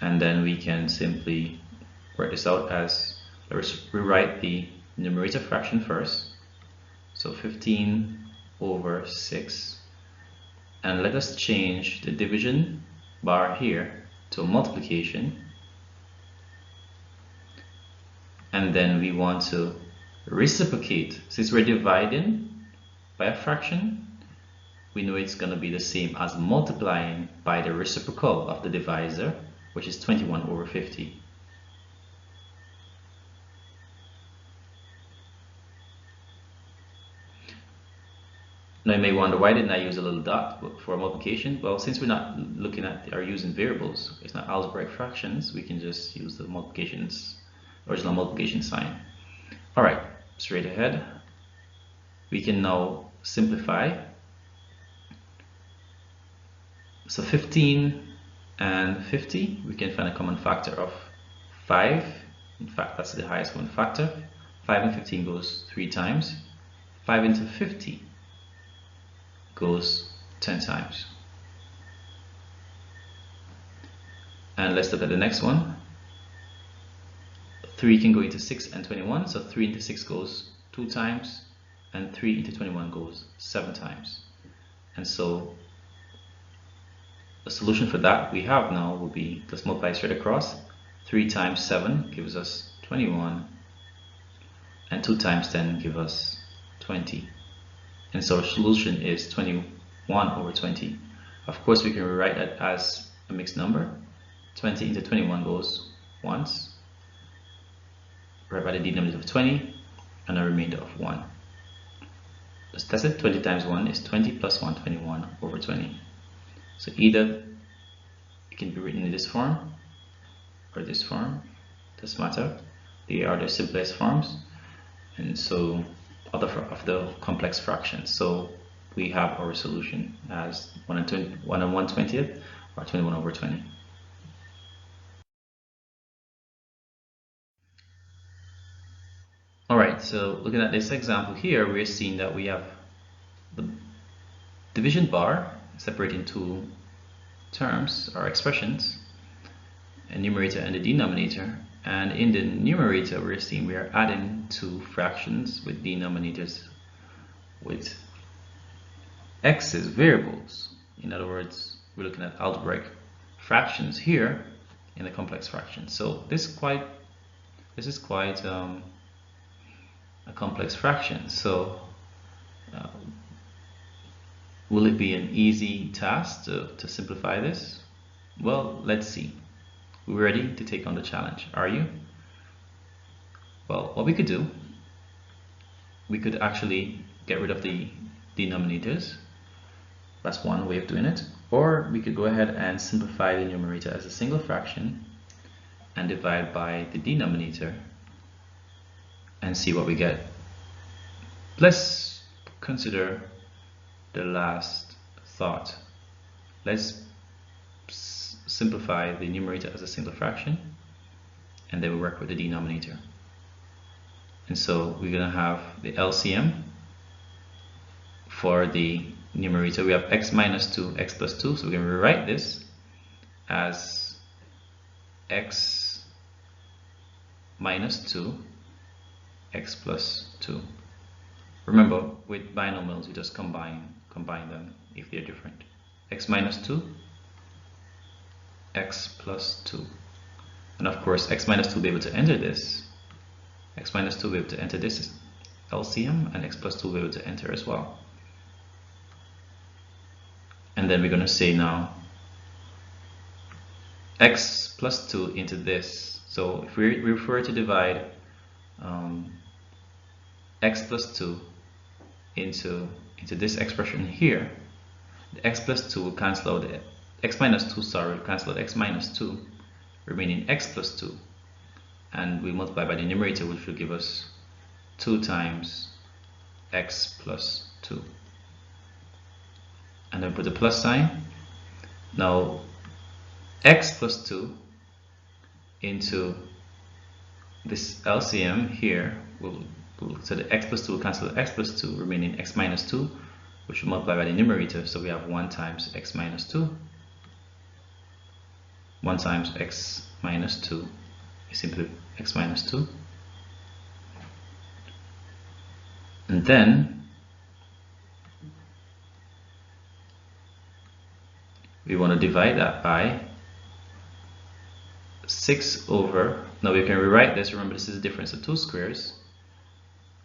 and then we can simply work this out as, let's rewrite the numerator fraction first. So 15 over 6, and let us change the division bar here to a multiplication, and then we want to reciprocate. Since we're dividing by a fraction, we know it's going to be the same as multiplying by the reciprocal of the divisor, which is 21 over 50. Now you may wonder, why didn't I use a little dot for multiplication? Well, since we're not looking at or using variables, it's not algebraic fractions, we can just use the original multiplication sign. Alright, straight ahead. We can now simplify. So 15 and 50, we can find a common factor of 5. In fact, that's the highest common factor. 5 and 15 goes 3 times. 5 into 50 goes 10 times. And let's look at the next one. 3 can go into 6 and 21, so 3 into 6 goes 2 times, and 3 into 21 goes 7 times. And so the solution for that we have now will be, let's multiply straight across. 3 times 7 gives us 21, and 2 times 10 gives us 20. And so our solution is 21 over 20. Of course, we can rewrite that as a mixed number. 20 into 21 goes once, right by the denominator of 20, and a remainder of 1. Let's test it. 20 times 1 is 20 plus 1, 21 over 20. So either it can be written in this form or this form, doesn't matter. They are the simplest forms, and so of the complex fractions. So we have our solution as 1 and 1/20th, or 21 over 20. Alright, so looking at this example here, we're seeing that we have the division bar separating two terms or expressions, a numerator and a denominator. And in the numerator, we're seeing we are adding two fractions with denominators with x's variables. In other words, we're looking at algebraic fractions here in the complex fraction. So this is quite a complex fraction. So will it be an easy task to simplify this? Well, let's see. We're ready to take on the challenge. Are you? Well, what we could do, we could actually get rid of the denominators. That's one way of doing it. Or we could go ahead and simplify the numerator as a single fraction and divide by the denominator and see what we get. Let's consider the last thought. Let's simplify the numerator as a single fraction, and then we work with the denominator. And so we're going to have the LCM for the numerator. We have x minus 2, x plus 2, so we're going to rewrite this as x minus 2, x plus 2. Remember, with binomials, we just combine them if they're different. X minus 2, x plus 2. And of course, x minus 2 will be able to enter this. X minus 2 will be able to enter this LCM, and x plus 2 will be able to enter as well. And then we're going to say now x plus 2 into this. So if we refer to divide x plus 2 into this expression here, the x plus 2 will cancel out the x minus 2, will cancel out x minus 2, remaining x plus 2. And we multiply by the numerator, which will give us 2 times x plus 2. And then put a plus sign. Now, x plus 2 into this LCM here, so the x plus 2 will cancel the x plus 2, remaining x minus 2, which will multiply by the numerator. So we have 1 times x minus 2. 1 times x minus 2 is simply x minus 2. And then we want to divide that by 6 over, now we can rewrite this. Remember, this is a difference of two squares.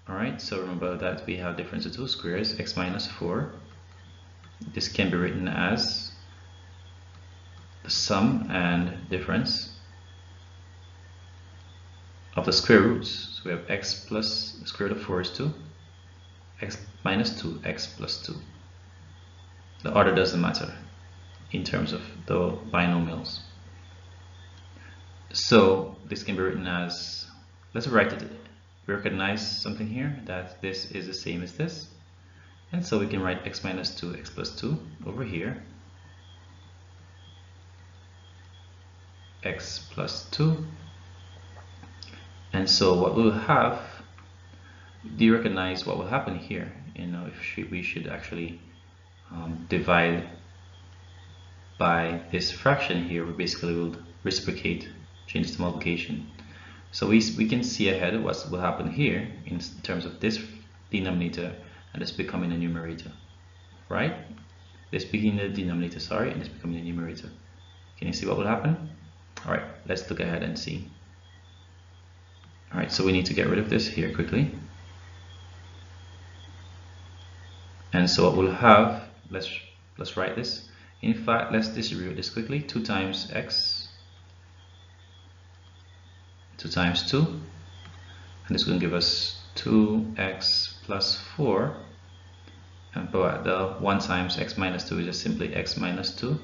Alright, so remember that we have difference of two squares, x minus 4. This can be written as the sum and difference of the square roots. So we have x plus the square root of 4 is 2, x minus 2, x plus 2. The order doesn't matter in terms of the binomials. So this can be written as, let's write it, we recognize something here, that this is the same as this. And so we can write x minus 2, x plus 2 over here. X plus 2. And so what we'll have, do you recognize what will happen here? You know, if we should actually divide by this fraction here, we basically will reciprocate, change to multiplication. So we can see ahead what will happen here in terms of this denominator and this becoming a numerator, right? This being the denominator, sorry, and this becoming a numerator. Can you see what will happen? All right, let's look ahead and see. All right, so we need to get rid of this here quickly. And so what we'll have, let's write this. In fact, let's distribute this quickly. 2 times x, 2 times 2, and this is going to give us 2x plus 4, and but the 1 times x minus 2 is just simply x minus 2.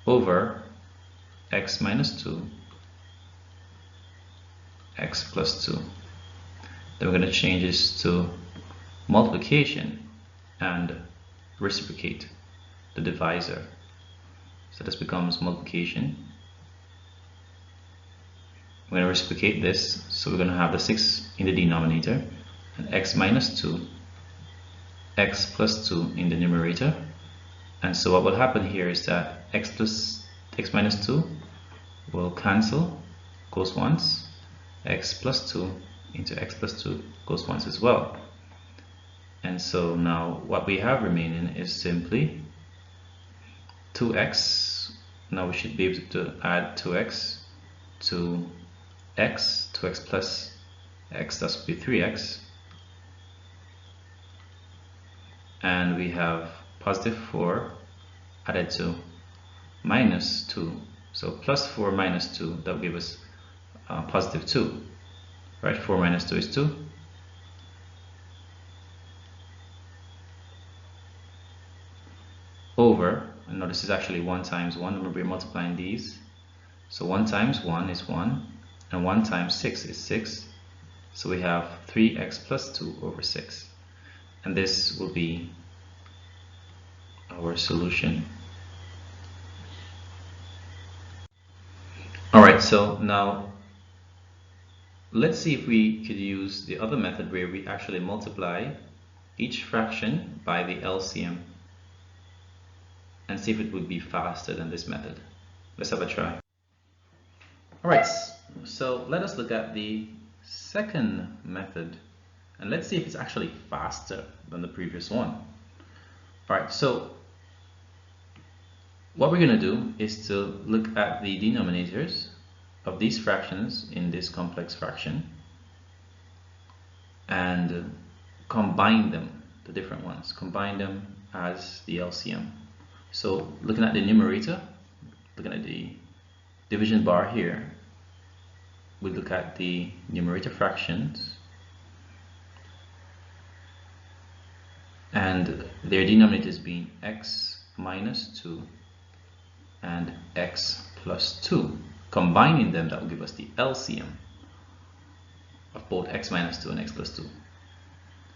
Over x minus 2, x plus 2. Then we're going to change this to multiplication and reciprocate the divisor. So this becomes multiplication. We're going to reciprocate this, so we're going to have the 6 in the denominator and x minus 2, x plus 2 in the numerator. And so what will happen here is that x minus 2 will cancel, goes once, x plus 2 into x plus 2 goes once as well. And so now what we have remaining is simply 2x. Now we should be able to add 2x to x, 2x plus x, that would be 3x. And we have positive 4 added to minus 2. So plus 4 minus 2, that will give us positive 2. Right, 4 minus 2 is 2. Over, and now this is actually 1 times 1. Remember, we're multiplying these. So 1 times 1 is 1, and 1 times 6 is 6. So we have 3x plus 2 over 6. And this will be our solution. Alright, so now let's see if we could use the other method where we actually multiply each fraction by the LCM and see if it would be faster than this method. Let's have a try. Alright, so let us look at the second method and let's see if it's actually faster than the previous one. Alright, so what we're going to do is to look at the denominators of these fractions in this complex fraction and combine them, the different ones, combine them as the LCM. So looking at the numerator, looking at the division bar here, we look at the numerator fractions and their denominators being x minus 2 and x plus 2. Combining them, that will give us the LCM of both x minus 2 and x plus 2,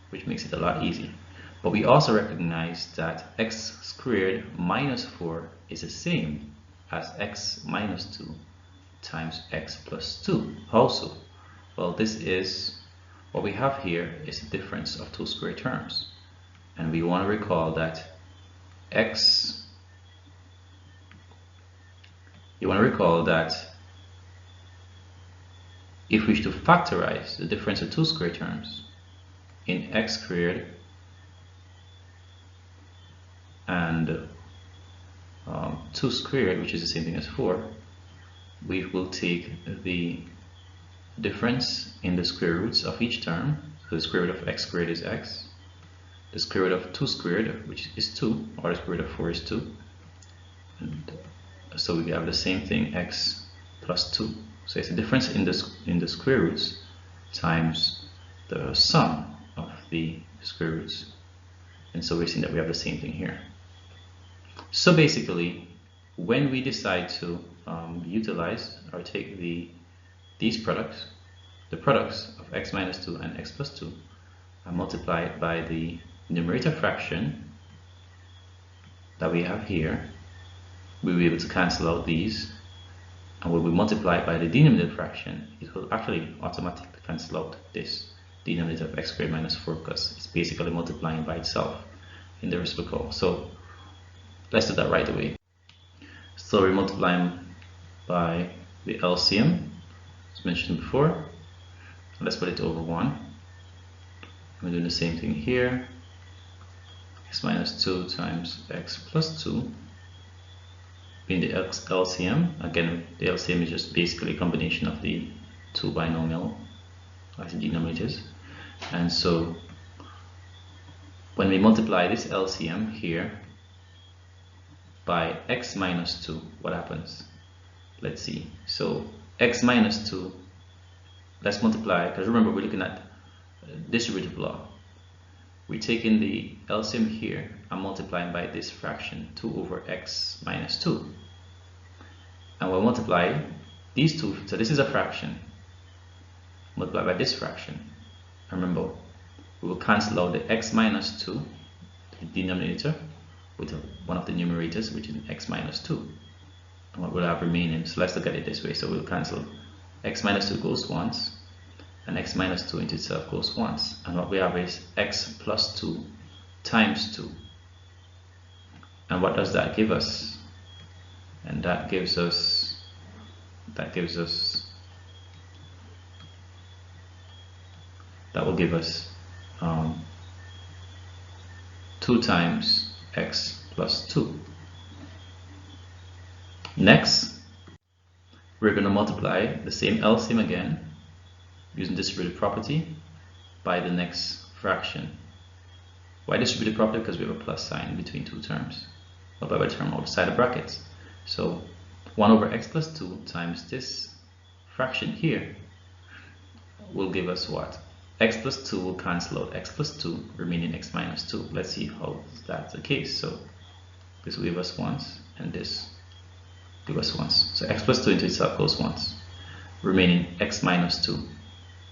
which makes it a lot easier. But we also recognize that x squared minus 4 is the same as x minus 2 times x plus 2. How so? Well, this is what we have here is the difference of two square terms. And we want to recall that if we wish to factorize the difference of two square terms in x squared and 2 squared, which is the same thing as 4, we will take the difference in the square roots of each term. So the square root of x squared is x, the square root of 2 squared, which is 2, or the square root of 4 is 2, and so we have the same thing, x plus 2. So it's a difference in the square roots times the sum of the square roots, and so we're seeing that we have the same thing here. So basically, when we decide to utilize or take these products, the products of x minus 2 and x plus 2, and multiply it by the numerator fraction that we have here, we'll be able to cancel out these, and when we multiply it by the denominator fraction, it will actually automatically cancel out this denominator of x squared minus 4, because it's basically multiplying by itself in the reciprocal. So let's do that right away. So we multiply them by the LCM, as mentioned before. Let's put it over 1. We're doing the same thing here. X minus 2 times x plus 2 being the LCM. Again, the LCM is just basically a combination of the two binomial as denominators. And so when we multiply this LCM here by x minus 2, what happens? Let's see. So x minus 2, let's multiply, because remember we're looking at distributive law. We're taking the LCM here and multiplying by this fraction, 2 over x minus 2. And we'll multiply these two, so this is a fraction, multiply by this fraction. Remember, we will cancel out the x minus 2, the denominator, with one of the numerators, which is x minus 2. And what we'll have remaining, so let's look at it this way. So we'll cancel x minus 2 goes once, and x minus 2 into itself goes once. And what we have is x plus 2 times 2. And what does that give us? And that gives us, that will give us 2 times x plus 2. Next, we're going to multiply the same LCM again using distributive property by the next fraction. Why distributive property? Because we have a plus sign between two terms, or by a term outside the brackets. So 1 over x plus 2 times this fraction here will give us what? X plus 2 will cancel out x plus 2, remaining x minus 2. Let's see how that's the case. So this will give us once, and this give us once. So x plus 2 into itself goes once, remaining x minus 2.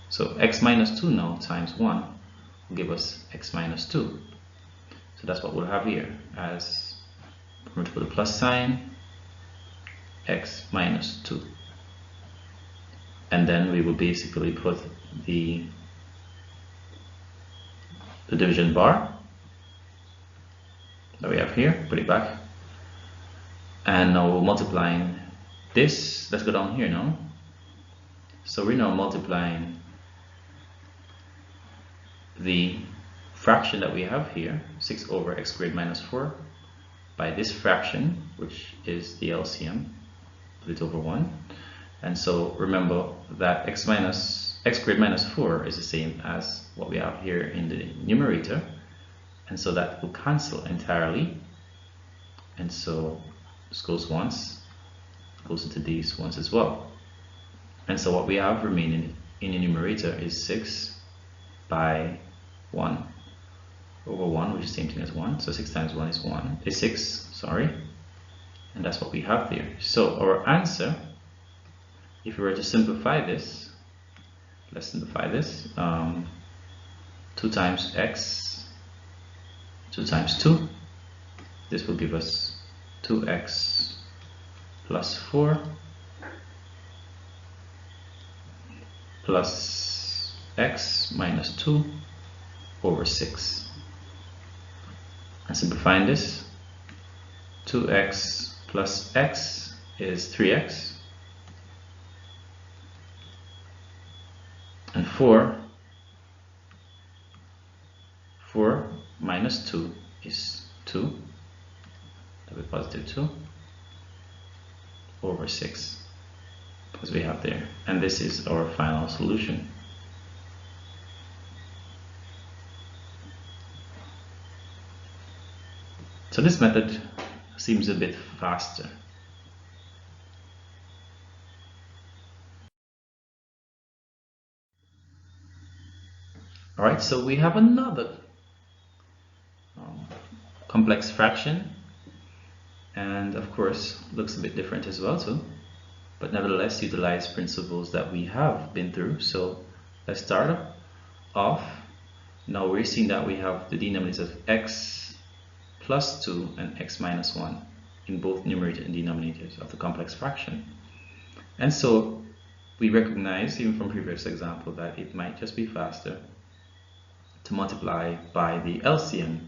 So x minus 2 now times 1 will give us x minus 2. So that's what we'll have here, as we're going to put a plus sign, x minus 2. And then we will basically put the division bar that we have here, put it back. And now we're multiplying this. Let's go down here now. So we're now multiplying the fraction that we have here, 6 over x squared minus 4, by this fraction, which is the LCM, put it over 1. And so remember that x squared minus 4 is the same as what we have here in the numerator, and so that will cancel entirely. And so this goes once, goes into these once as well. And so what we have remaining in the numerator is 6 by 1 over 1, which is the same thing as 1. So 6 times 1 is 6, sorry. And that's what we have there. So our answer, if we were to simplify this, let's simplify this. 2 times x 2 times 2. This will give us 2x plus 4 plus x minus 2 over 6. And simplifying this, 2x plus x is 3x, and 4 minus 2 is 2, that will be positive 2 over 6, as we have there, and this is our final solution. So this method seems a bit faster. Alright, so we have another complex fraction, and of course looks a bit different as well too, but nevertheless utilize principles that we have been through. So let's start off. Now we're seeing that we have the denominators of x plus 2 and x minus 1 in both numerator and denominators of the complex fraction. And so we recognize, even from previous example, that it might just be faster to multiply by the LCM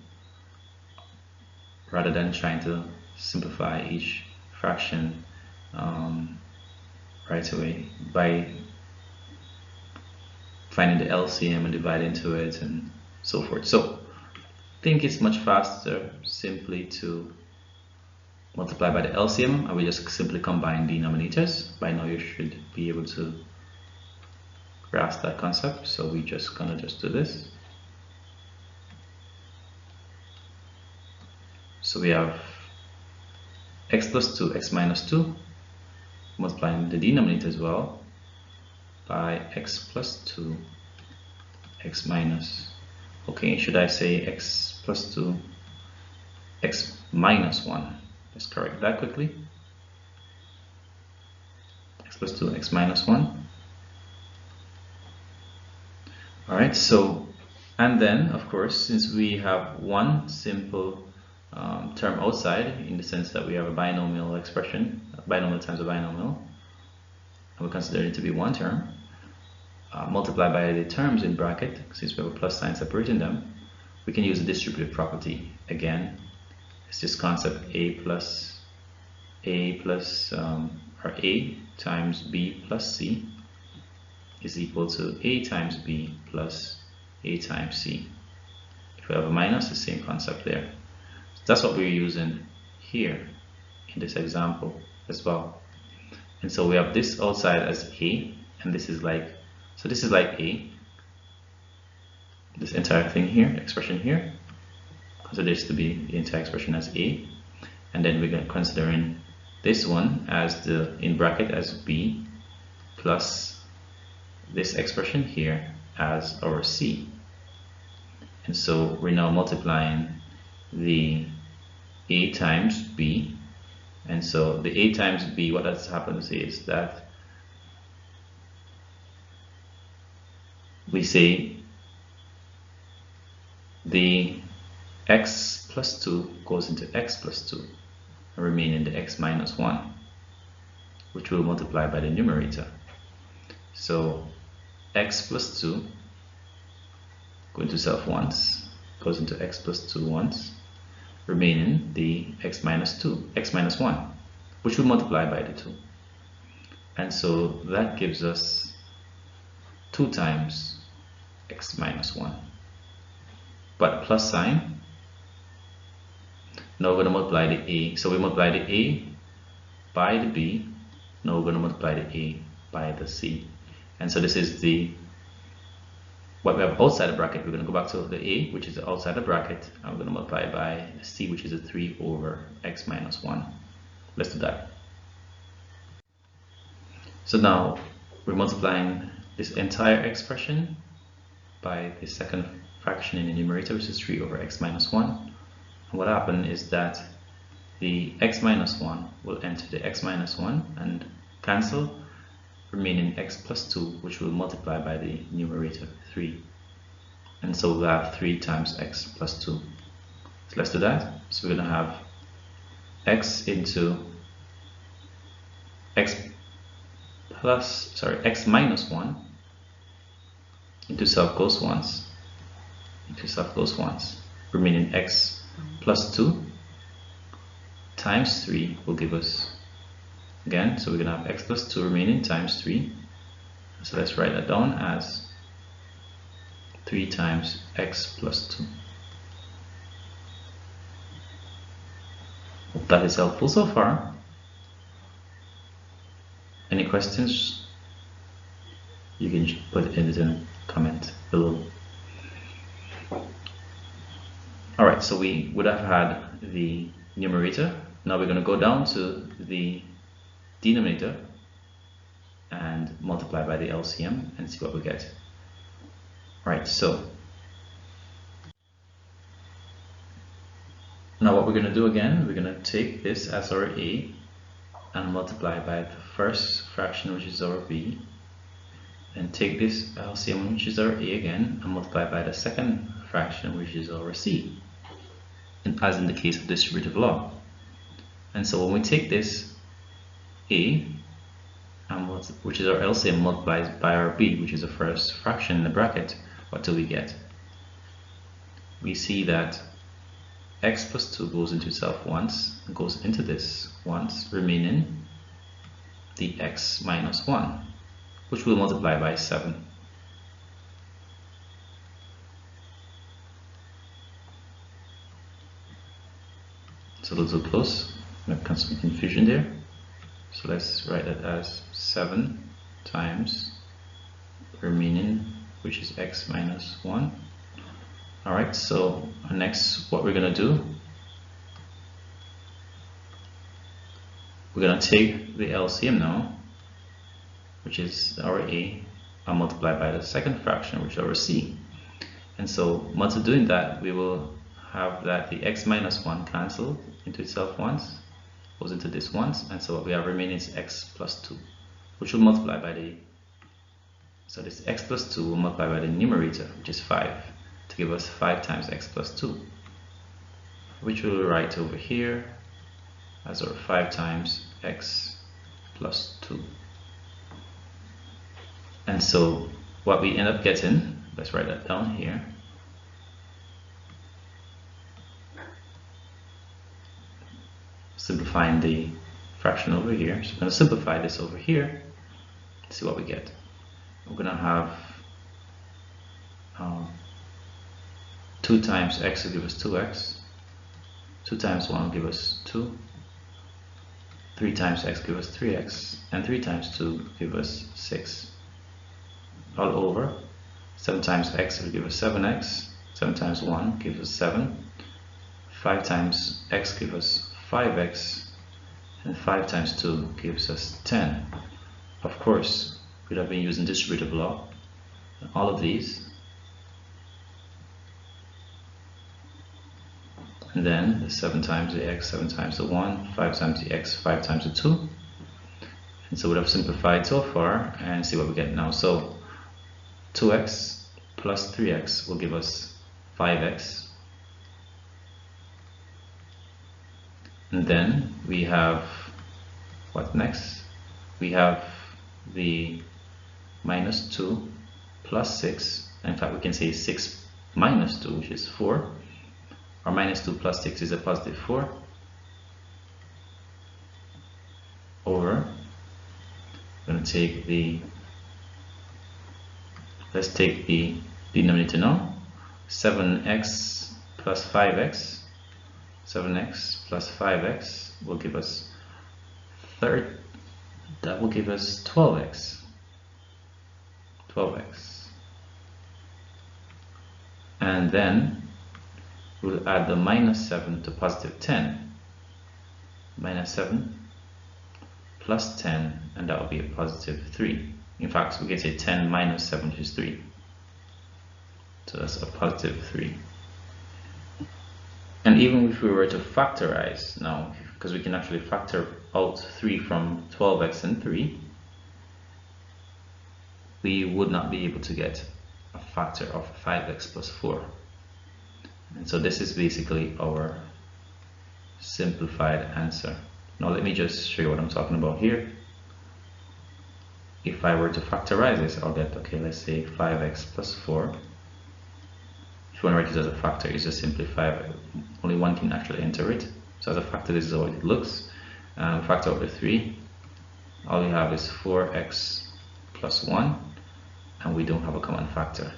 rather than trying to simplify each fraction right away by finding the LCM and dividing into it and so forth. So I think it's much faster simply to multiply by the LCM, and we just simply combine denominators. By now you should be able to grasp that concept, so we just gonna do this. So we have x plus 2, x minus 2, multiplying the denominator as well by x plus 2, x minus, okay, should I say x plus 2, x minus 1? Let's correct that quickly. X plus 2, x minus 1. Alright, so, and then of course, since we have one simple term outside, in the sense that we have a binomial expression, binomial times a binomial, and we consider it to be one term, multiplied by the terms in bracket, since we have a plus sign separating them, we can use the distributive property again. It's this concept a times b plus c is equal to a times b plus a times c. If we have a minus, the same concept there. That's what we're using here in this example as well. And so we have this outside as a, and this is like, so this is like a, this entire thing here, expression here, consider this to be the entire expression as a, and then we're considering this one as the, in bracket, as b, plus this expression here as our c. And so we're now multiplying the a times b, and so the a times b, what has happened is that we say the x plus 2 goes into x plus 2 and remaining the x minus 1, which will multiply by the numerator. So x plus 2 going to self once, goes into x plus 2 once, remaining the x minus 2, x minus 1, which will multiply by the 2. And so that gives us 2 times x minus 1. But plus sign, now we're going to multiply the a. So we multiply the a by the b, now we're going to multiply the a by the c. And so this is the what we have outside the bracket. We're going to go back to the a, which is outside the bracket, and we're going to multiply by c, which is a 3 over x minus 1. Let's do that. So now we're multiplying this entire expression by the second fraction in the numerator, which is 3 over x minus 1. And what happened is that the x minus 1 will enter the x minus 1 and cancel, remaining x plus 2, which will multiply by the numerator 3. And so we'll have 3 times x plus 2. So let's do that. So we're going to have x into x minus 1 into self goes once, remaining x plus 2 times 3 will give us, again, so we're going to have x plus 2 remaining times 3. So let's write that down as 3 times x plus 2. Hope that is helpful so far. Any questions? You can put it in the comment below. Alright, so we would have had the numerator. Now we're going to go down to the denominator and multiply by the LCM and see what we get. Alright, so now what we're going to do again, we're going to take this as our A and multiply by the first fraction, which is our B, and take this LCM, which is our A again, and multiply by the second fraction, which is our C, as in the case of distributive law. And so when we take this A, which is our LCM, multiplied by our B, which is the first fraction in the bracket, what do we get? We see that x plus 2 goes into itself once, and goes into this once, remaining the x minus 1, which we'll multiply by 7. It's a little close, maybe some confusion there. So let's write that as 7 times remaining, which is x minus 1. Alright, so next what we're going to do, we're going to take the LCM now, which is our A, and multiply by the second fraction, which is our C. And so once we're doing that, we will have that the x minus 1 cancelled into itself once, goes into this once, and so what we have remaining is x plus 2, which will multiply by the, so this x plus 2 will multiply by the numerator, which is 5, to give us 5 times x plus 2, which we'll write over here as our 5 times x plus 2. And so what we end up getting, let's write that down here, simplifying the fraction over here. So we're going to simplify this over here, see what we get. We're going to have 2 times x will give us 2x, 2 times 1 will give us 2, 3 times x give us 3x, and 3 times 2 give us 6. All over, 7 times x will give us 7x, 7 times 1 gives us 7, 5 times x gives us 5x, and 5 times 2 gives us 10. Of course, we'd have been using distributive law. All of these, and then the 7 times the x, 7 times the 1, 5 times the x, 5 times the 2. And so we'd have simplified so far and see what we get now. So 2x plus 3x will give us 5x. And then we have, what next? We have the minus 2 plus 6. In fact, we can say 6 minus 2, which is 4. Or minus 2 plus 6 is a positive 4. Over, we're going to take the, let's take the denominator now. 7x plus 5x. 7x plus 5x will give us that will give us 12x. 12x. And then we'll add the minus 7 to positive 10. Minus 7 plus 10, and that will be a positive 3. In fact, we can say 10 minus 7, which is 3. So that's a positive 3. And even if we were to factorize now, because we can actually factor out 3 from 12x and 3, we would not be able to get a factor of 5x plus 4. And so this is basically our simplified answer. Now let me just show you what I'm talking about here. If I were to factorize this, I'll get, okay, let's say 5x plus 4. If you want to write it as a factor, it's just simplify. Only one can actually enter it. So as a factor, this is how it looks. Factor out the 3. All we have is 4x plus 1, and we don't have a common factor.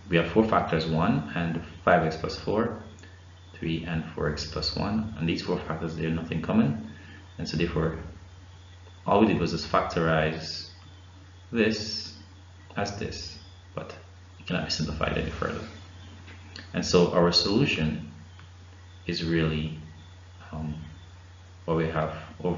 We have 4 factors, 1 and 5x plus 4, 3 and 4x plus 1, and these 4 factors, they're nothing common, and so therefore all we did was just factorize this as this, but it cannot be simplified any further. And so our solution is really what we have over.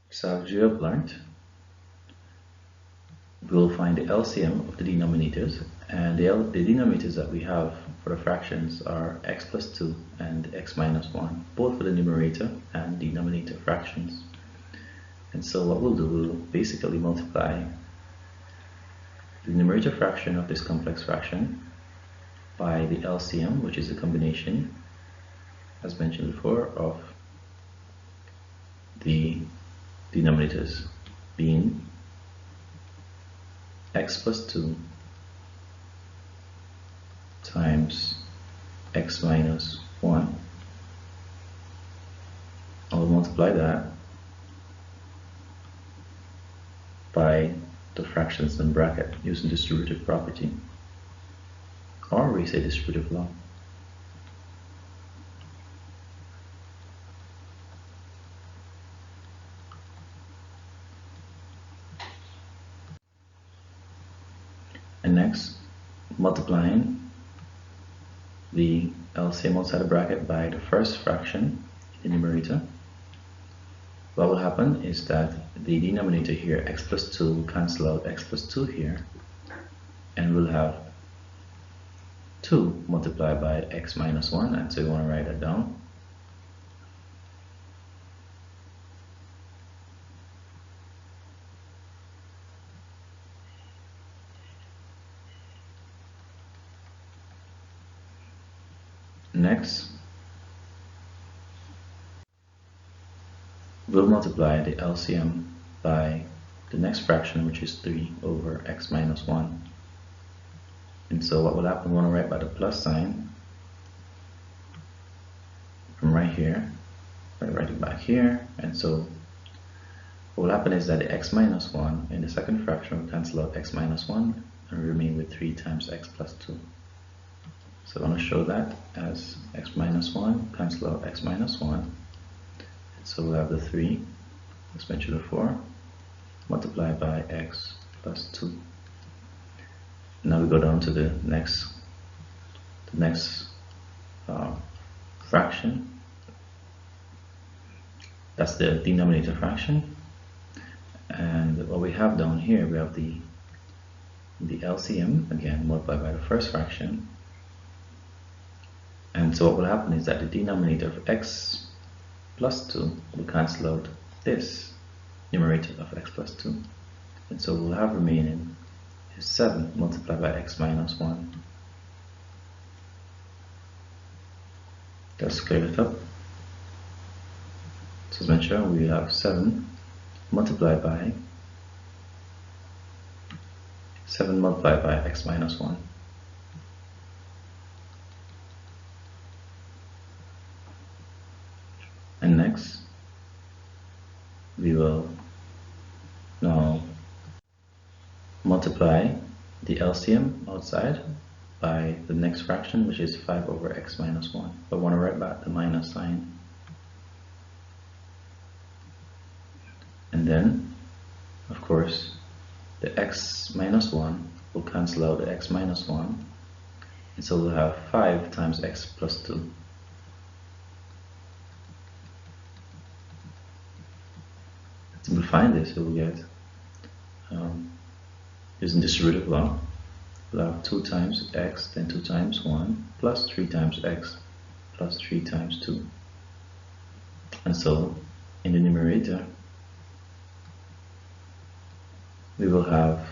So as you have learned, we'll find the LCM of the denominators, and the denominators that we have for the fractions are x plus 2 and x minus 1, both for the numerator and denominator fractions. And so what we'll do, we'll basically multiply the numerator fraction of this complex fraction by the LCM, which is a combination, as mentioned before, of the denominators being x plus 2 times x minus 1. I'll multiply that by the fractions in bracket using distributive property, or we say distributive law. And next, multiplying the LCM outside the bracket by the first fraction in the numerator, what will happen is that the denominator here, x plus 2, will cancel out x plus 2 here, and we'll have 2 multiplied by x minus 1, and so you want to write that down. Next, we'll multiply the LCM by the next fraction, which is 3 over x minus 1. And so what will happen, we want to write by the plus sign from right here, write it back here, and so what will happen is that the x minus 1 in the second fraction will cancel out x minus 1 and remain with 3 times x plus 2. So I want to show that as x minus 1, cancel out x minus 1. So we'll have the 3, as mentioned before, multiplied by x plus 2. Now we go down to the next fraction. That's the denominator fraction. And what we have down here, we have the LCM, again, multiplied by the first fraction. And so what will happen is that the denominator of x plus 2 will cancel out this numerator of x plus 2. And so we'll have remaining is 7 multiplied by x minus 1. Let's clear it up. So as mentioned, we have 7 multiplied by x minus 1. And next, we will now multiply the LCM outside by the next fraction, which is 5 over x minus 1. But I want to write back the minus sign. And then, of course, the x minus 1 will cancel out the x minus 1. And so we'll have 5 times x plus 2. Simplifying this, we'll get, using distributive law, we'll have 2 times x, then 2 times 1, plus 3 times x, plus 3 times 2. And so, in the numerator, we will have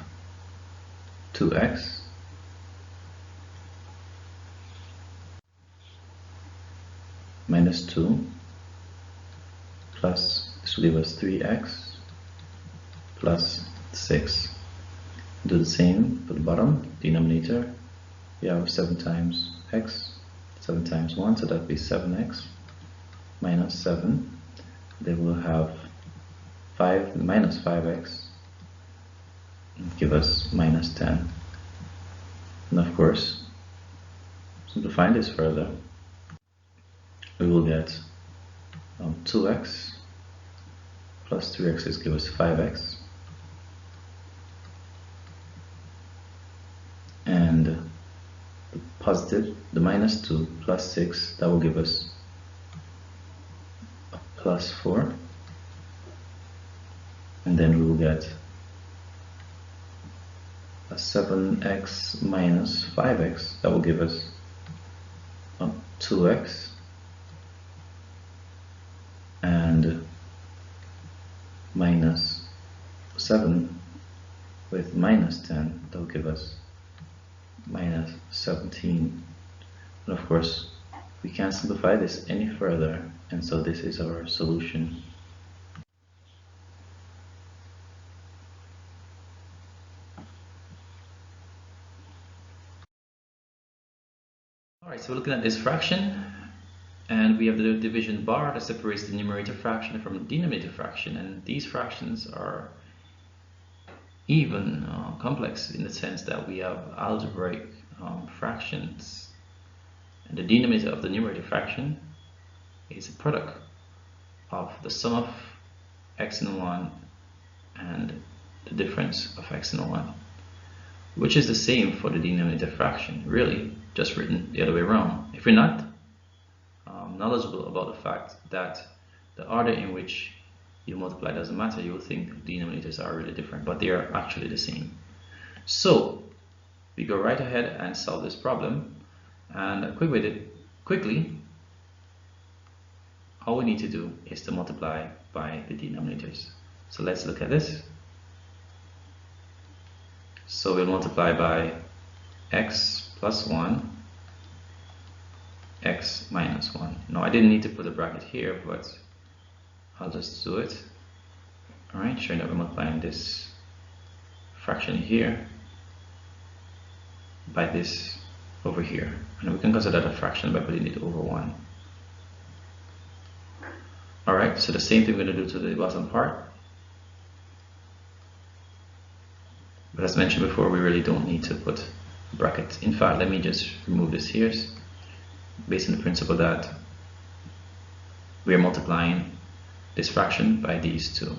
2x minus 2 plus, this will give us 3x plus 6. Do the same for the bottom denominator. We have 7 times x, 7 times 1, so that would be 7x minus 7. Then we'll have 5 minus 5x give us minus 10. And of course, simplifying this further, we will get 2x plus 3x give us 5x, and the positive, the minus 2 plus 6, that will give us a plus 4, and then we will get a 7x minus 5x, that will give us 2x, and minus 7 with minus 10, that will give us minus 17. And of course, we can't simplify this any further, and so this is our solution. Alright, so we're looking at this fraction, and we have the division bar that separates the numerator fraction from the denominator fraction, and these fractions are even complex in the sense that we have algebraic fractions, and the denominator of the numerator fraction is a product of the sum of x in 1 and the difference of x in 1, which is the same for the denominator fraction, really just written the other way around. If you're not knowledgeable about the fact that the order in which you multiply doesn't matter, you will think denominators are really different, but they are actually the same. So we go right ahead and solve this problem, and a quick way to quickly, all we need to do is to multiply by the denominators. So let's look at this. So we'll multiply by x plus 1, x minus 1. Now I didn't need to put a bracket here, but I'll just do it. Alright, showing that we're multiplying this fraction here by this over here. And we can consider that a fraction by putting it over 1. Alright, so the same thing we're going to do to the bottom part. But as mentioned before, we really don't need to put a bracket. In fact, let me just remove this here, based on the principle that we are multiplying this fraction by these two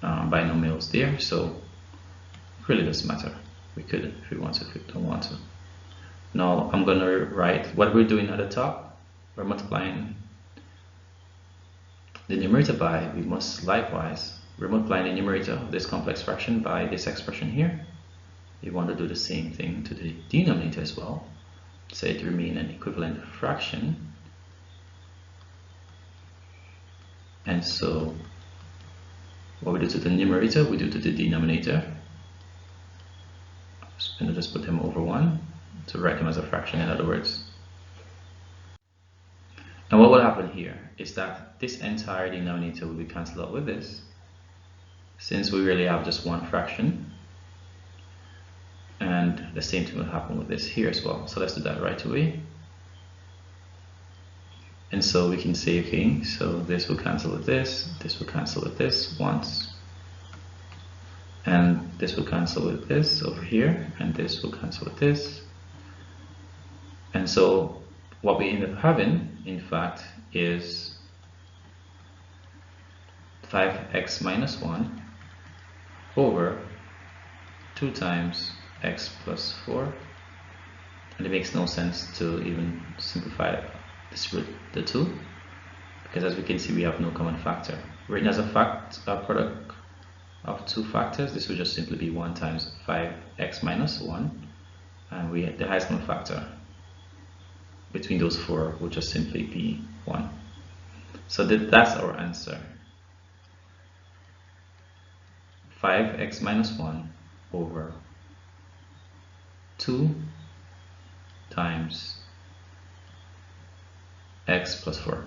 binomials there, so it really doesn't matter. We could if we want to, if we don't want to. Now I'm going to write what we're doing at the top. We're multiplying the numerator by, we must likewise, we're multiplying the numerator of this complex fraction by this expression here. We want to do the same thing to the denominator as well, say to remain an equivalent fraction. And so what we do to the numerator, we do to the denominator. I'm going to just put them over 1 to write them as a fraction, in other words. And what will happen here is that this entire denominator will be cancelled out with this, since we really have just one fraction. And the same thing will happen with this here as well. So let's do that right away. And so we can say, okay, so this will cancel with this will cancel with this once, and this will cancel with this over here, and this will cancel with this. And so what we end up having, in fact, is 5x minus 1 over 2 times x plus 4. And it makes no sense to even simplify this with the 2, because as we can see, we have no common factor. Written as a product of 2 factors, this would just simply be 1 times 5x minus 1, and the highest common factor between those 4 would just simply be 1. So that's our answer. 5x minus 1 over 2 times x plus 4.